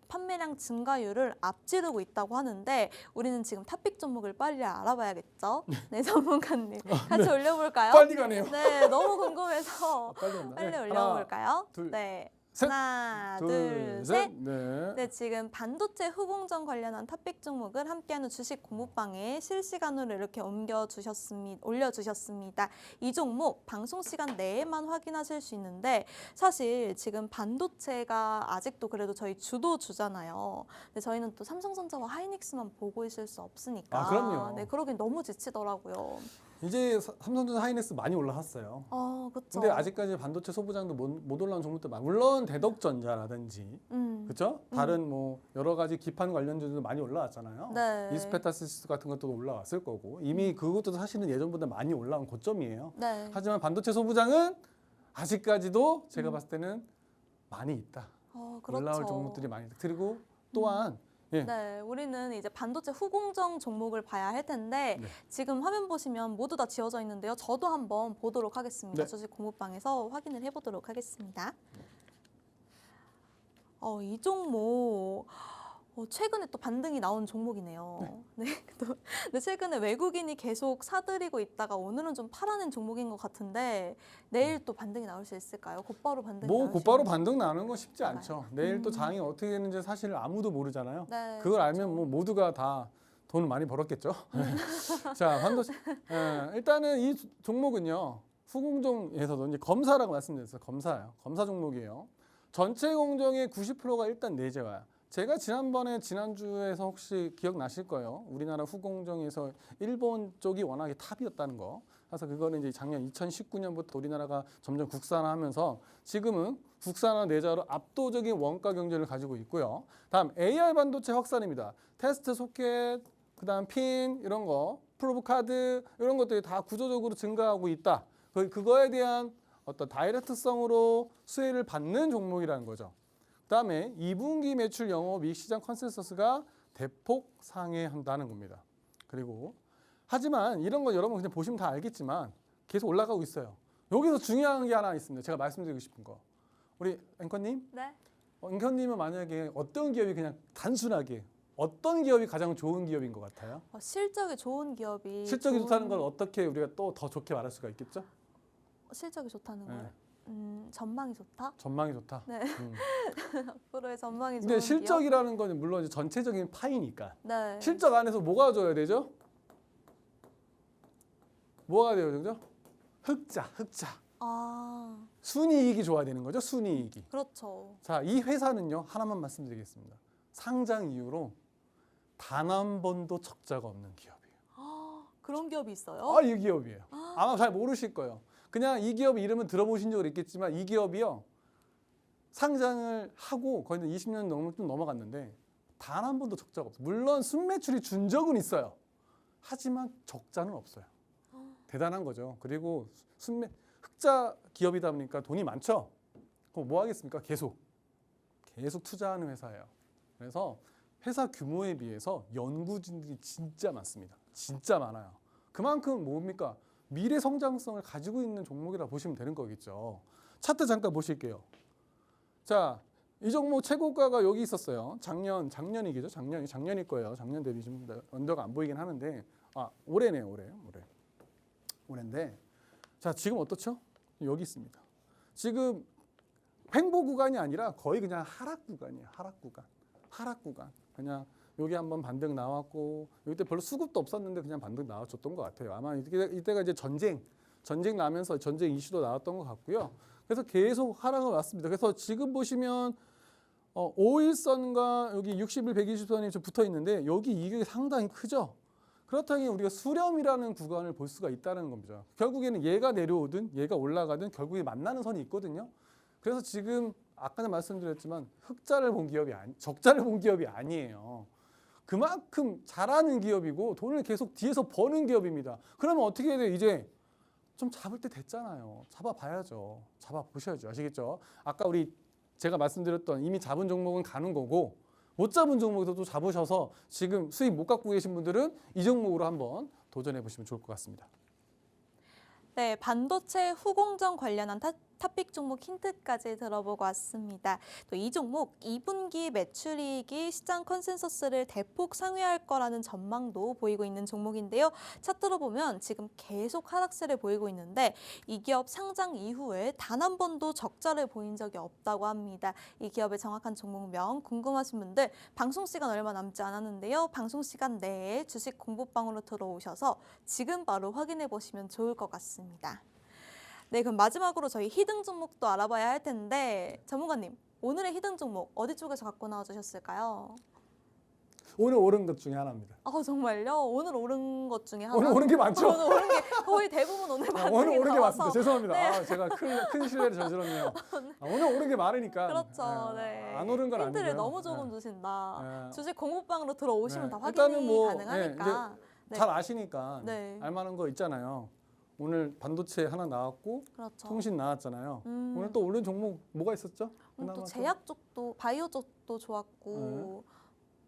판매량 증가율을 앞지르고 있다고 하는데 우리는 지금 토픽 종목을 빨리 알아봐야겠죠? 네, 전문가님 같이 올려볼까요? 빨리 가네요. 네, 너무 궁금해서 간다. 빨리 네, 올려볼까요? 하나, 둘, 네. 셋. 하나, 둘, 셋. 네. 네, 지금 반도체 후공정 관련한 토픽 종목을 함께하는 주식 공부방에 실시간으로 이렇게 올려주셨습니다. 이 종목 방송 시간 내에만 확인하실 수 있는데 사실 지금 반도체가 아직도 그래도 저희 주잖아요. 근데 저희는 또 삼성전자와 하이닉스만 보고 있을 수 없으니까. 그럼요. 네, 그러긴 너무 지치더라고요. 이제 삼성전자 하이닉스 많이 올라왔어요. 그렇죠. 근데 아직까지 반도체 소부장도 못 올라온 종목도 많아. 물론 대덕전자라든지 그렇죠? 다른 뭐 여러 가지 기판 관련주도 많이 올라왔잖아요. 네. 이스페타시스 같은 것도 올라왔을 거고 이미 그것도 사실은 예전보다 많이 올라온 고점이에요. 네. 하지만 반도체 소부장은 아직까지도 제가 봤을 때는 많이 있다. 그렇죠. 올라올 종목들이 많이 있다. 그리고 또한 예. 네, 우리는 이제 반도체 후공정 종목을 봐야 할 텐데 네. 지금 화면 보시면 모두 다 지워져 있는데요. 저도 한번 보도록 하겠습니다. 네. 주식 공부방에서 확인을 해보도록 하겠습니다. 이 종목 최근에 또 반등이 나온 종목이네요. 네. 근데 최근에 외국인이 계속 사들이고 있다가 오늘은 좀 팔아낸 종목인 것 같은데 내일 또 반등이 나올 수 있을까요? 곧바로 반등이 뭐 나올 수 곧바로 있는지. 반등 나는 건 쉽지 알아요. 않죠. 내일 또 장이 어떻게 되는지 사실 아무도 모르잖아요. 네, 그걸 알면 뭐 모두가 다 돈을 많이 벌었겠죠. 자, 반도체 일단은 이 종목은요. 후공정에서도 이제 검사라고 말씀드렸어요. 검사예요. 검사 종목이에요. 전체 공정의 90%가 일단 내재화야. 제가 지난주에서 혹시 기억나실 거예요. 우리나라 후공정에서 일본 쪽이 워낙에 탑이었다는 거. 그래서 그거는 이제 작년 2019년부터 우리나라가 점점 국산화하면서 지금은 국산화 내자로 압도적인 원가 경쟁을 가지고 있고요. 다음 AR 반도체 확산입니다. 테스트 소켓, 그다음 핀 이런 거, 프로브 카드 이런 것들이 다 구조적으로 증가하고 있다. 그거에 대한 어떤 다이렉트성으로 수혜를 받는 종목이라는 거죠. 그다음에 2분기 매출 영업이익 시장 컨센서스가 대폭 상회한다는 겁니다. 그리고 하지만 이런 거 여러분 그냥 보시면 다 알겠지만 계속 올라가고 있어요. 여기서 중요한 게 하나 있습니다. 제가 말씀드리고 싶은 거. 우리 앵커님, 네. 앵커님은 만약에 어떤 기업이 그냥 단순하게 어떤 기업이 가장 좋은 기업인 것 같아요? 실적이 좋은 기업이 실적이 좋다는 걸 어떻게 우리가 또 더 좋게 말할 수가 있겠죠? 실적이 좋다는 네. 거예요? 전망이 좋다? 전망이 좋다. 네. 앞으로의 전망이 좋은 근데 기업? 실적이라는 건 물론 이제 전체적인 파이니까 네. 실적 안에서 뭐가 줘야 되죠? 뭐가 돼요, 그죠? 흑자. 순이익이 좋아야 되는 거죠, 순이익이. 그렇죠. 자, 이 회사는요, 하나만 말씀드리겠습니다. 상장 이후로 단 한 번도 적자가 없는 기업이에요. 그런 기업이 있어요? 이 기업이에요. 아마 잘 모르실 거예요. 그냥 이 기업 이름은 들어보신 적은 있겠지만 이 기업이요. 상장을 하고 거의 20년 좀 넘어갔는데 단 한 번도 적자가 없어요. 물론 순매출이 준 적은 있어요. 하지만 적자는 없어요. 대단한 거죠. 그리고 흑자 기업이다 보니까 돈이 많죠. 그럼 뭐 하겠습니까? 계속 투자하는 회사예요. 그래서 회사 규모에 비해서 연구진들이 진짜 많습니다. 진짜 많아요. 그만큼 뭡니까? 미래 성장성을 가지고 있는 종목이라 보시면 되는 거겠죠. 차트 잠깐 보실게요. 자, 이 종목 최고가가 여기 있었어요. 작년이겠죠? 작년일 거예요. 작년 대비 좀 언더가 안 보이긴 하는데 올해네요. 올해인데 자, 지금 어떻죠? 여기 있습니다. 지금 횡보 구간이 아니라 거의 그냥 하락 구간이에요. 하락 구간. 그냥 여기 한번 반등 나왔고 여기 때 별로 수급도 없었는데 그냥 반등 나와줬던 것 같아요. 아마 이때가 이제 전쟁 나면서 전쟁 이슈도 나왔던 것 같고요. 그래서 계속 하락을 왔습니다. 그래서 지금 보시면 5일선과 여기 60일, 120선이 좀 붙어 있는데 여기 이게 상당히 크죠. 그렇다면 우리가 수렴이라는 구간을 볼 수가 있다는 겁니다. 결국에는 얘가 내려오든 얘가 올라가든 결국에 만나는 선이 있거든요. 그래서 지금 아까 말씀드렸지만 적자를 본 기업이 아니에요. 그만큼 잘하는 기업이고 돈을 계속 뒤에서 버는 기업입니다. 그러면 어떻게 해야 돼요? 이제 좀 잡을 때 됐잖아요. 잡아봐야죠. 잡아보셔야죠. 아시겠죠? 아까 제가 말씀드렸던 이미 잡은 종목은 가는 거고 못 잡은 종목에도 또 잡으셔서 지금 수익 못 갖고 계신 분들은 이 종목으로 한번 도전해 보시면 좋을 것 같습니다. 네, 반도체 후공정 관련한 탑픽 종목 힌트까지 들어보고 왔습니다. 또 이 종목 2분기 매출이익이 시장 컨센서스를 대폭 상회할 거라는 전망도 보이고 있는 종목인데요. 차트로 보면 지금 계속 하락세를 보이고 있는데 이 기업 상장 이후에 단 한 번도 적자를 보인 적이 없다고 합니다. 이 기업의 정확한 종목명 궁금하신 분들 방송 시간 얼마 남지 않았는데요. 방송 시간 내에 주식 공부방으로 들어오셔서 지금 바로 확인해 보시면 좋을 것 같습니다. 네, 그럼 마지막으로 저희 히든 종목도 알아봐야 할 텐데 전문가님, 오늘의 히든 종목 어디 쪽에서 갖고 나와주셨을까요? 오늘 오른 것 중에 하나입니다. 정말요? 오늘 오른 것 중에 하나? 오늘 오른 게 많죠? 오늘 오른 게 거의 대부분 오늘 반등이 오늘 오른 게 나와서. 맞습니다. 죄송합니다. 네. 제가 큰 실례를 저질렀네요. 오늘 오른 게 많으니까. 그렇죠. 네. 안 오른 건 아니고요. 힌트를 너무 조금 주신다. 네. 주식 공부방으로 들어오시면 네. 다 일단은 확인이 뭐, 가능하니까. 네. 잘 아시니까 네. 알만한 거 있잖아요. 오늘 반도체 하나 나왔고 그렇죠. 통신 나왔잖아요. 음. 오늘 또 오른 종목 뭐가 있었죠? 또 그나마 제약 쪽도 바이오 쪽도 좋았고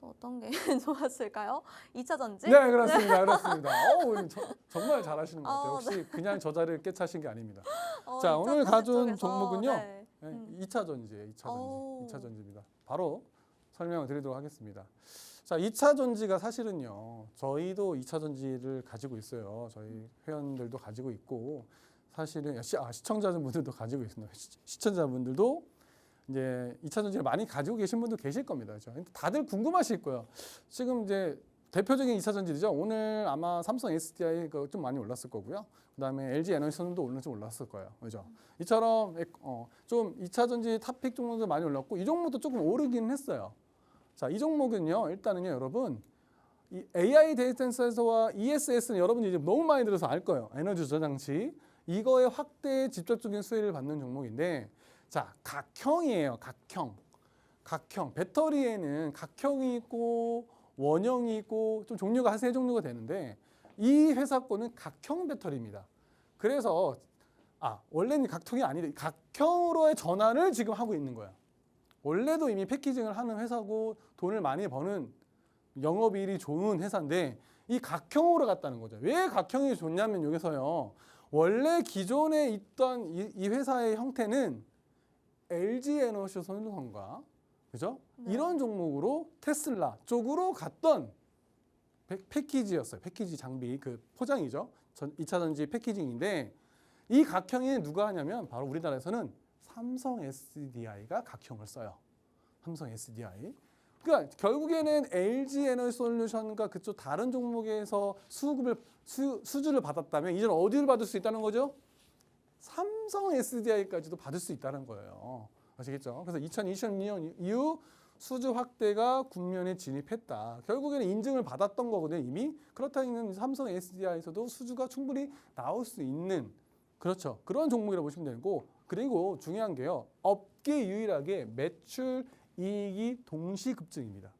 또 어떤 게 좋았을까요? 2차 전지? 네, 그렇습니다. 그렇습니다. 정말 잘하시는 것 같아요. 혹시 네. 그냥 저 자리를 깨차신 게 아닙니다. 2차 자, 오늘 전지 가져온 쪽에서, 종목은요. 네. 네, 2차 전지예요. 2차 전지. 오. 2차 전지입니다. 바로 설명을 드리도록 하겠습니다. 자, 2차 전지가 사실은요. 저희도 2차 전지를 가지고 있어요. 저희 회원들도 가지고 있고 사실은 시청자분들도 가지고 있습니다. 시청자분들도 이제 2차 전지를 많이 가지고 계신 분도 계실 겁니다. 그렇죠? 다들 궁금하실 거예요. 지금 이제 대표적인 2차 전지죠. 오늘 아마 삼성 SDI가 좀 많이 올랐을 거고요. 그다음에 LG 에너지선도 오늘 좀 올랐을 거예요. 그죠? 이처럼 좀 2차 전지 탑픽 종목도 많이 올랐고 이 종목도 조금 오르긴 했어요. 자, 이 종목은요. 일단은요, 여러분. 이 AI 데이터 센서와 ESS는 여러분이 이제 너무 많이 들어서 알 거예요. 에너지 저장치. 이거의 확대에 직접적인 수혜를 받는 종목인데 자, 각형이에요. 각형. 배터리에는 각형이 있고 원형이 있고 좀 종류가 한 세 종류가 되는데 이 회사 거는 각형 배터리입니다. 그래서 원래는 각형이 아닌데 각형으로의 전환을 지금 하고 있는 거야. 원래도 이미 패키징을 하는 회사고 돈을 많이 버는 영업이익이 좋은 회사인데 이 각형으로 갔다는 거죠. 왜 각형이 좋냐면 여기서요. 원래 기존에 있던 이 회사의 형태는 LG 에너지 솔루션과 그죠? 네. 이런 종목으로 테슬라 쪽으로 갔던 패키지였어요. 패키지 장비 그 포장이죠. 2차 전지 패키징인데 이 각형이 누가 하냐면 바로 우리나라에서는 삼성 SDI가 각형을 써요. 삼성 SDI. 그러니까 결국에는 LG 에너지 솔루션과 그쪽 다른 종목에서 수주를 받았다면 이제는 어디를 받을 수 있다는 거죠? 삼성 SDI까지도 받을 수 있다는 거예요. 아시겠죠? 그래서 2022년 이후 수주 확대가 국면에 진입했다. 결국에는 인증을 받았던 거거든요. 이미. 그렇다면 삼성 SDI에서도 수주가 충분히 나올 수 있는 그렇죠. 그런 종목이라고 보시면 되고 그리고 중요한 게요. 업계 유일하게 매출 이익이 동시 급증입니다.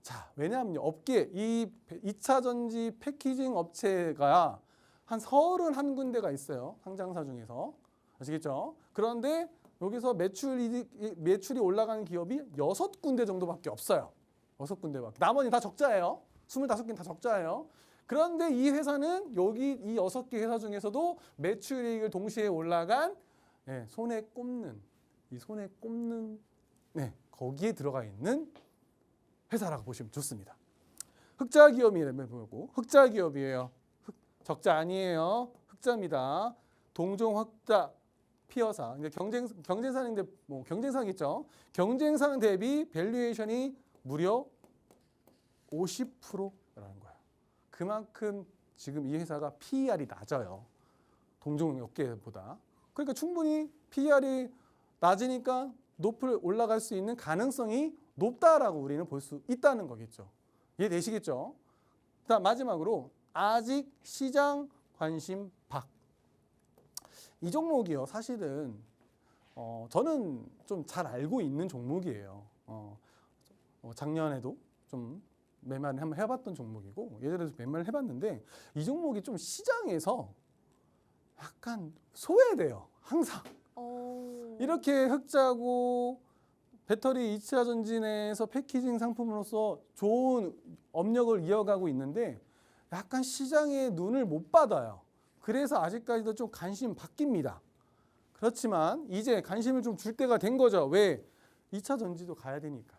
자, 왜냐하면 업계 이 2차 전지 패키징 업체가 한 31군데가 있어요. 상장사 중에서. 아시겠죠? 그런데 여기서 매출이 올라가는 기업이 6군데 정도밖에 없어요. 6군데밖에. 나머지 다 적자예요. 25개는 다 적자예요. 그런데 이 회사는 여기 이 6개 회사 중에서도 매출이익을 동시에 올라간 손에 꼽는 거기에 들어가 있는 회사라고 보시면 좋습니다. 흑자 기업이라고 흑자 기업이에요. 적자 아니에요. 흑자입니다. 동종 흑자 피어사. 경쟁사인데 뭐 경쟁사겠죠. 경쟁상 대비 밸류에이션이 무려 50%라는 거예요. 그만큼 지금 이 회사가 PER이 낮아요. 동종 업계보다. 그러니까 충분히 PER이 낮으니까 올라갈 수 있는 가능성이 높다라고 우리는 볼 수 있다는 거겠죠. 이해되시겠죠? 자, 마지막으로 아직 시장 관심 밖. 이 종목이요. 사실은 저는 좀 잘 알고 있는 종목이에요. 작년에도 좀 매매를 한번 해봤던 종목이고 예전에도 매매를 해봤는데 이 종목이 좀 시장에서 약간 소외돼요. 항상. 이렇게 흑자고 배터리 2차 전지 내에서 패키징 상품으로서 좋은 업력을 이어가고 있는데 약간 시장에 눈을 못 받아요. 그래서 아직까지도 좀 관심 바뀝니다. 그렇지만 이제 관심을 좀 줄 때가 된 거죠. 왜? 2차 전지도 가야 되니까.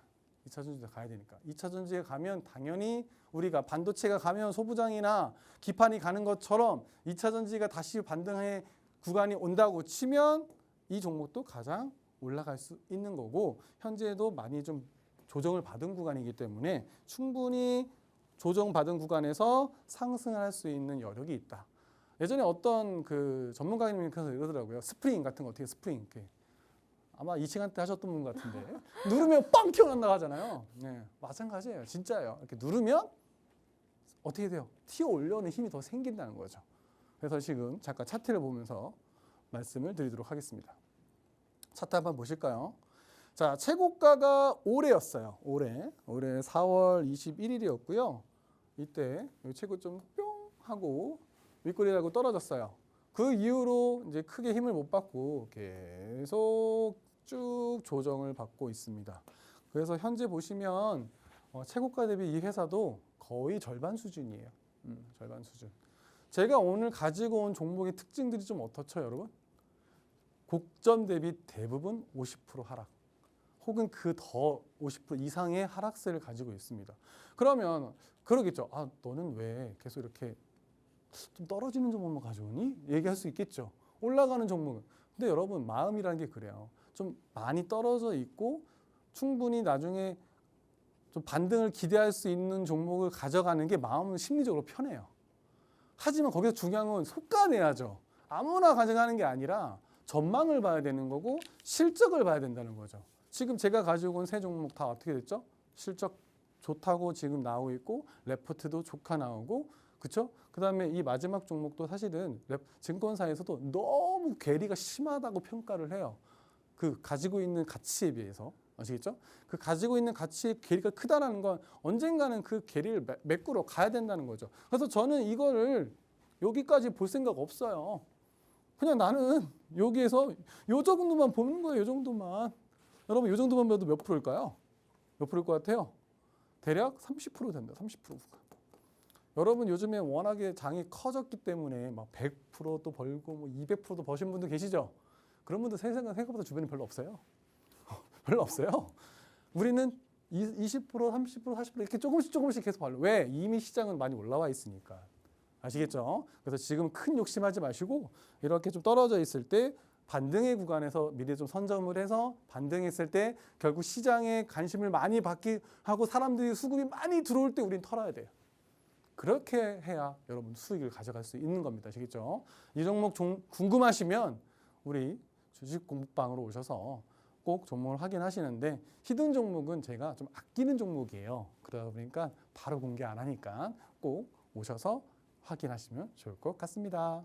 2차 전지도 가야 되니까. 2차 전지에 가면 당연히 우리가 반도체가 가면 소부장이나 기판이 가는 것처럼 2차 전지가 다시 반등의 구간이 온다고 치면 이 종목도 가장 올라갈 수 있는 거고 현재도 많이 좀 조정을 받은 구간이기 때문에 충분히 조정받은 구간에서 상승을 할 수 있는 여력이 있다. 예전에 어떤 그 전문가님께서 이러더라고요. 스프링 같은 거 어떻게 스프링 이렇게 아마 이 시간대 하셨던 분 같은데 누르면 빵 튀어나온다고 하잖아요. 네, 마찬가지예요. 진짜예요. 이렇게 누르면 어떻게 돼요? 튀어 올려오는 힘이 더 생긴다는 거죠. 그래서 지금 잠깐 차트를 보면서 말씀을 드리도록 하겠습니다. 차트 한번 보실까요? 자, 최고가가 올해였어요. 올해 4월 21일이었고요. 이때 최고점 뿅 하고 윗꼬리라고 떨어졌어요. 그 이후로 이제 크게 힘을 못 받고 계속 쭉 조정을 받고 있습니다. 그래서 현재 보시면 최고가 대비 이 회사도 거의 절반 수준이에요. 절반 수준. 제가 오늘 가지고 온 종목의 특징들이 좀 어떻죠, 여러분? 곡전 대비 대부분 50% 하락, 혹은 그 더 50% 이상의 하락세를 가지고 있습니다. 그러면 그러겠죠. 아, 너는 왜 계속 이렇게 좀 떨어지는 종목만 가져오니? 얘기할 수 있겠죠. 올라가는 종목은. 근데 여러분, 마음이라는 게 그래요. 좀 많이 떨어져 있고 충분히 나중에 좀 반등을 기대할 수 있는 종목을 가져가는 게 마음은 심리적으로 편해요. 하지만 거기서 중요한 건 속가내야죠. 아무나 가져가는 게 아니라 전망을 봐야 되는 거고 실적을 봐야 된다는 거죠. 지금 제가 가지고 온 세 종목 다 어떻게 됐죠? 실적 좋다고 지금 나오고 있고 레포트도 좋게 나오고, 그렇죠? 그다음에 이 마지막 종목도 사실은 증권사에서도 너무 괴리가 심하다고 평가를 해요. 그 가지고 있는 가치에 비해서. 아시겠죠? 그 가지고 있는 가치의 괴리가 크다라는 건 언젠가는 그 괴리를 메꾸러 가야 된다는 거죠. 그래서 저는 이거를 여기까지 볼 생각 없어요. 그냥 나는 여기에서 요 정도만 보는 거예요. 요 정도만. 여러분, 요 정도만 봐도 몇 프로일까요? 몇 프로일 것 같아요? 대략 30% 된다. 30% 구간. 여러분, 요즘에 워낙에 장이 커졌기 때문에 막 100%도 벌고 뭐 200%도 버신 분들 계시죠? 그런 분들 생각보다 주변에 별로 없어요. 별로 없어요. 우리는 20%, 30%, 40% 이렇게 조금씩 계속 벌려. 왜? 이미 시장은 많이 올라와 있으니까. 아시겠죠? 그래서 지금 큰 욕심하지 마시고 이렇게 좀 떨어져 있을 때 반등의 구간에서 미리 좀 선점을 해서 반등했을 때 결국 시장에 관심을 많이 받기 하고 사람들이 수급이 많이 들어올 때 우린 털어야 돼요. 그렇게 해야 여러분 수익을 가져갈 수 있는 겁니다. 아시겠죠? 이 종목 궁금하시면 우리 주식 공부방으로 오셔서 꼭 종목을 확인하시는데, 히든 종목은 제가 좀 아끼는 종목이에요. 그러다 보니까 바로 공개 안 하니까 꼭 오셔서 확인하시면 좋을 것 같습니다.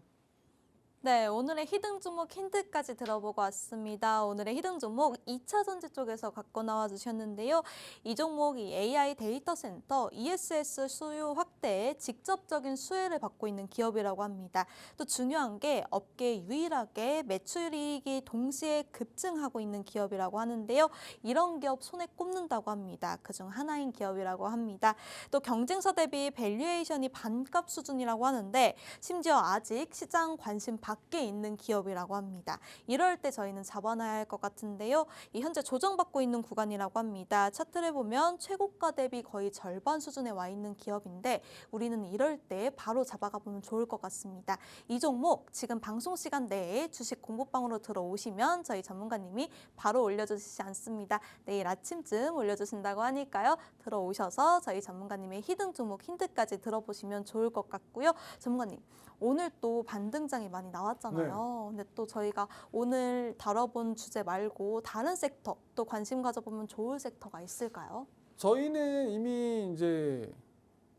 네, 오늘의 히든 종목 힌트까지 들어보고 왔습니다. 오늘의 히든 종목 2차 전지 쪽에서 갖고 나와 주셨는데요. 이 종목이 AI 데이터 센터 ESS 수요 확대에 직접적인 수혜를 받고 있는 기업이라고 합니다. 또 중요한 게 업계 유일하게 매출이익이 동시에 급증하고 있는 기업이라고 하는데요. 이런 기업 손에 꼽는다고 합니다. 그중 하나인 기업이라고 합니다. 또 경쟁사 대비 밸류에이션이 반값 수준이라고 하는데 심지어 아직 시장 관심 밖에 있는 기업이라고 합니다. 이럴 때 저희는 잡아놔야 할 것 같은데요. 이 현재 조정받고 있는 구간이라고 합니다. 차트를 보면 최고가 대비 거의 절반 수준에 와 있는 기업인데 우리는 이럴 때 바로 잡아가 보면 좋을 것 같습니다. 이 종목 지금 방송 시간 내에 주식 공부방으로 들어오시면 저희 전문가님이 바로 올려주시지 않습니다. 내일 아침쯤 올려주신다고 하니까요. 들어오셔서 저희 전문가님의 히든 종목 힌트까지 들어보시면 좋을 것 같고요. 전문가님, 오늘 또 반등장이 많이 나왔잖아요. 근데 또 저희가 오늘 다뤄본 주제 말고 다른 섹터 또 관심 가져보면 좋을 섹터가 있을까요? 저희는 이미 이제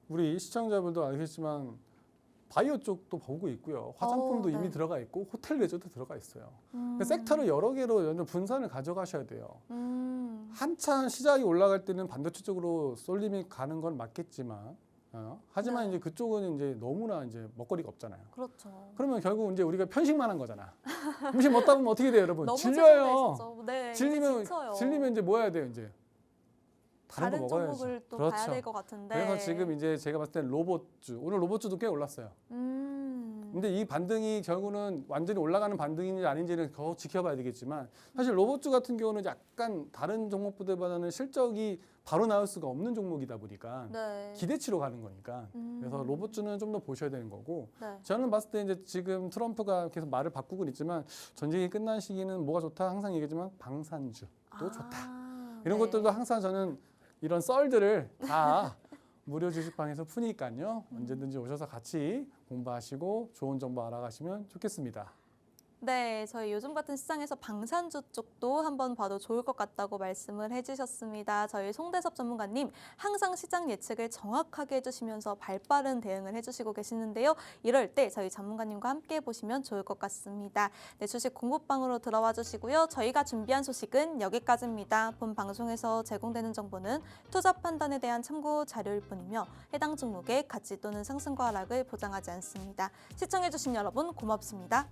우리 시청자분도 아시겠지만 바이오 쪽도 보고 있고요. 화장품도 네. 이미 들어가 있고 호텔 레저도 들어가 있어요. 섹터를 여러 개로 완전 분산을 가져가셔야 돼요. 한참 시장이 올라갈 때는 반도체 쪽으로 쏠림이 가는 건 맞겠지만, 하지만 네. 이제 그쪽은 이제 너무나 이제 먹거리가 없잖아요. 그렇죠. 그러면 결국 이제 우리가 편식만 한 거잖아. 음식 먹다 보면 어떻게 돼요, 여러분? 너무 질려요. 지쳐요. 네, 질리면 이제 뭐 해야 돼요, 이제? 다른 거 먹어야지. 종목을 또 그렇죠. 봐야 될 것 같은데. 그래서 지금 이제 제가 봤을 땐 로봇주, 오늘 로봇주도 꽤 올랐어요. 근데 이 반등이 결국은 완전히 올라가는 반등인지 아닌지는 더 지켜봐야 되겠지만, 사실 로봇주 같은 경우는 약간 다른 종목보다는 실적이 바로 나올 수가 없는 종목이다 보니까 네. 기대치로 가는 거니까. 그래서 로봇주는 좀 더 보셔야 되는 거고, 네. 저는 봤을 때 이제 지금 트럼프가 계속 말을 바꾸고 있지만 전쟁이 끝난 시기는 뭐가 좋다 항상 얘기하지만 방산주도 좋다. 이런 네. 것들도 항상 저는 이런 썰들을 다 무료 주식방에서 푸니까요. 언제든지 오셔서 같이 공부하시고 좋은 정보 알아가시면 좋겠습니다. 네, 저희 요즘 같은 시장에서 방산주 쪽도 한번 봐도 좋을 것 같다고 말씀을 해주셨습니다. 저희 송대섭 전문가님 항상 시장 예측을 정확하게 해주시면서 발빠른 대응을 해주시고 계시는데요. 이럴 때 저희 전문가님과 함께 보시면 좋을 것 같습니다. 네, 주식 공부방으로 들어와 주시고요. 저희가 준비한 소식은 여기까지입니다. 본 방송에서 제공되는 정보는 투자 판단에 대한 참고 자료일 뿐이며 해당 종목의 가치 또는 상승과 하락을 보장하지 않습니다. 시청해주신 여러분 고맙습니다.